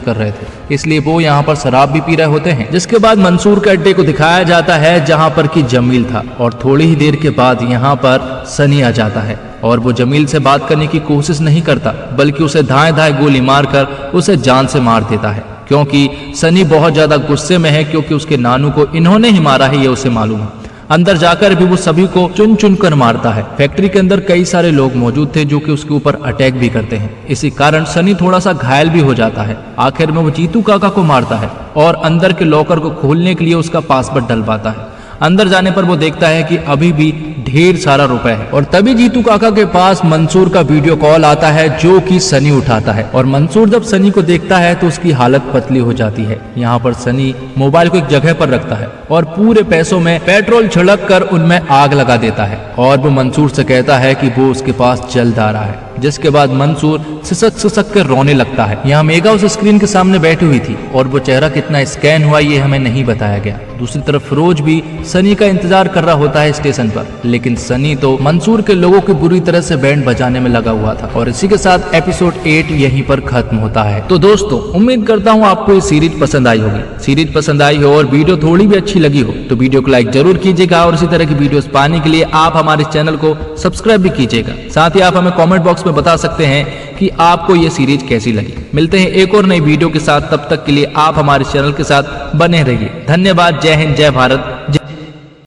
कर रहे थे, इसलिए वो यहाँ पर शराब भी पी रहे होते हैं। जिसके बाद मंसूर के अड्डे को दिखाया जाता है जहाँ पर कि जमील था और थोड़ी ही देर के बाद यहाँ पर सनी आ जाता है और वो जमील से बात करने की कोशिश नहीं करता, बल्कि उसे धाए धाए गोली मारकर उसे जान से मार देता है, क्योंकि सनी बहुत ज्यादा गुस्से में है, क्योंकि उसके नानू को इन्होंने ही मारा है, ये उसे मालूम है। अंदर जाकर भी वो सभी को चुन चुन कर मारता है। फैक्ट्री के अंदर कई सारे लोग मौजूद थे जो कि उसके ऊपर अटैक भी करते हैं। इसी कारण सनी थोड़ा सा घायल भी हो जाता है। आखिर में वो जीतू काका को मारता है और अंदर के लॉकर को खोलने के लिए उसका पासवर्ड डलवाता है। अंदर जाने पर वो देखता है कि अभी भी ढेर सारा रुपए है, और तभी जीतू काका के पास मंसूर का वीडियो कॉल आता है जो कि सनी उठाता है। और मंसूर जब सनी को देखता है तो उसकी हालत पतली हो जाती है। यहाँ पर सनी मोबाइल को एक जगह पर रखता है और पूरे पैसों में पेट्रोल छिड़क कर उनमें आग लगा देता है, और वो मंसूर से कहता है कि वो उसके पास जल्द आ रहा है। जिसके बाद मंसूर सिसक कर रोने लगता है। यहाँ मेगा उस स्क्रीन के सामने बैठी हुई थी और वो चेहरा कितना स्कैन हुआ ये हमें नहीं बताया गया। दूसरी तरफ फिरोज भी सनी का इंतजार कर रहा होता है स्टेशन पर, लेकिन सनी तो मंसूर के लोगों की बुरी तरह से बैंड बजाने में लगा हुआ था। और इसी के साथ एपिसोड 8 यहीं पर खत्म होता है। तो दोस्तों, उम्मीद करता हूँ आपको ये सीरीज पसंद आई होगी। सीरीज पसंद आई हो और वीडियो थोड़ी भी अच्छी लगी हो तो वीडियो को लाइक जरूर कीजिएगा, और इसी तरह की वीडियोस पाने के लिए आप हमारे चैनल को सब्सक्राइब भी कीजिएगा। साथ ही आप हमें कमेंट बॉक्स में बता सकते हैं कि आपको ये सीरीज कैसी लगी। मिलते हैं एक और नई वीडियो के साथ, तब तक के लिए आप हमारे चैनल के साथ बने रहिए। धन्यवाद। जय हिंद, जय भारत, जय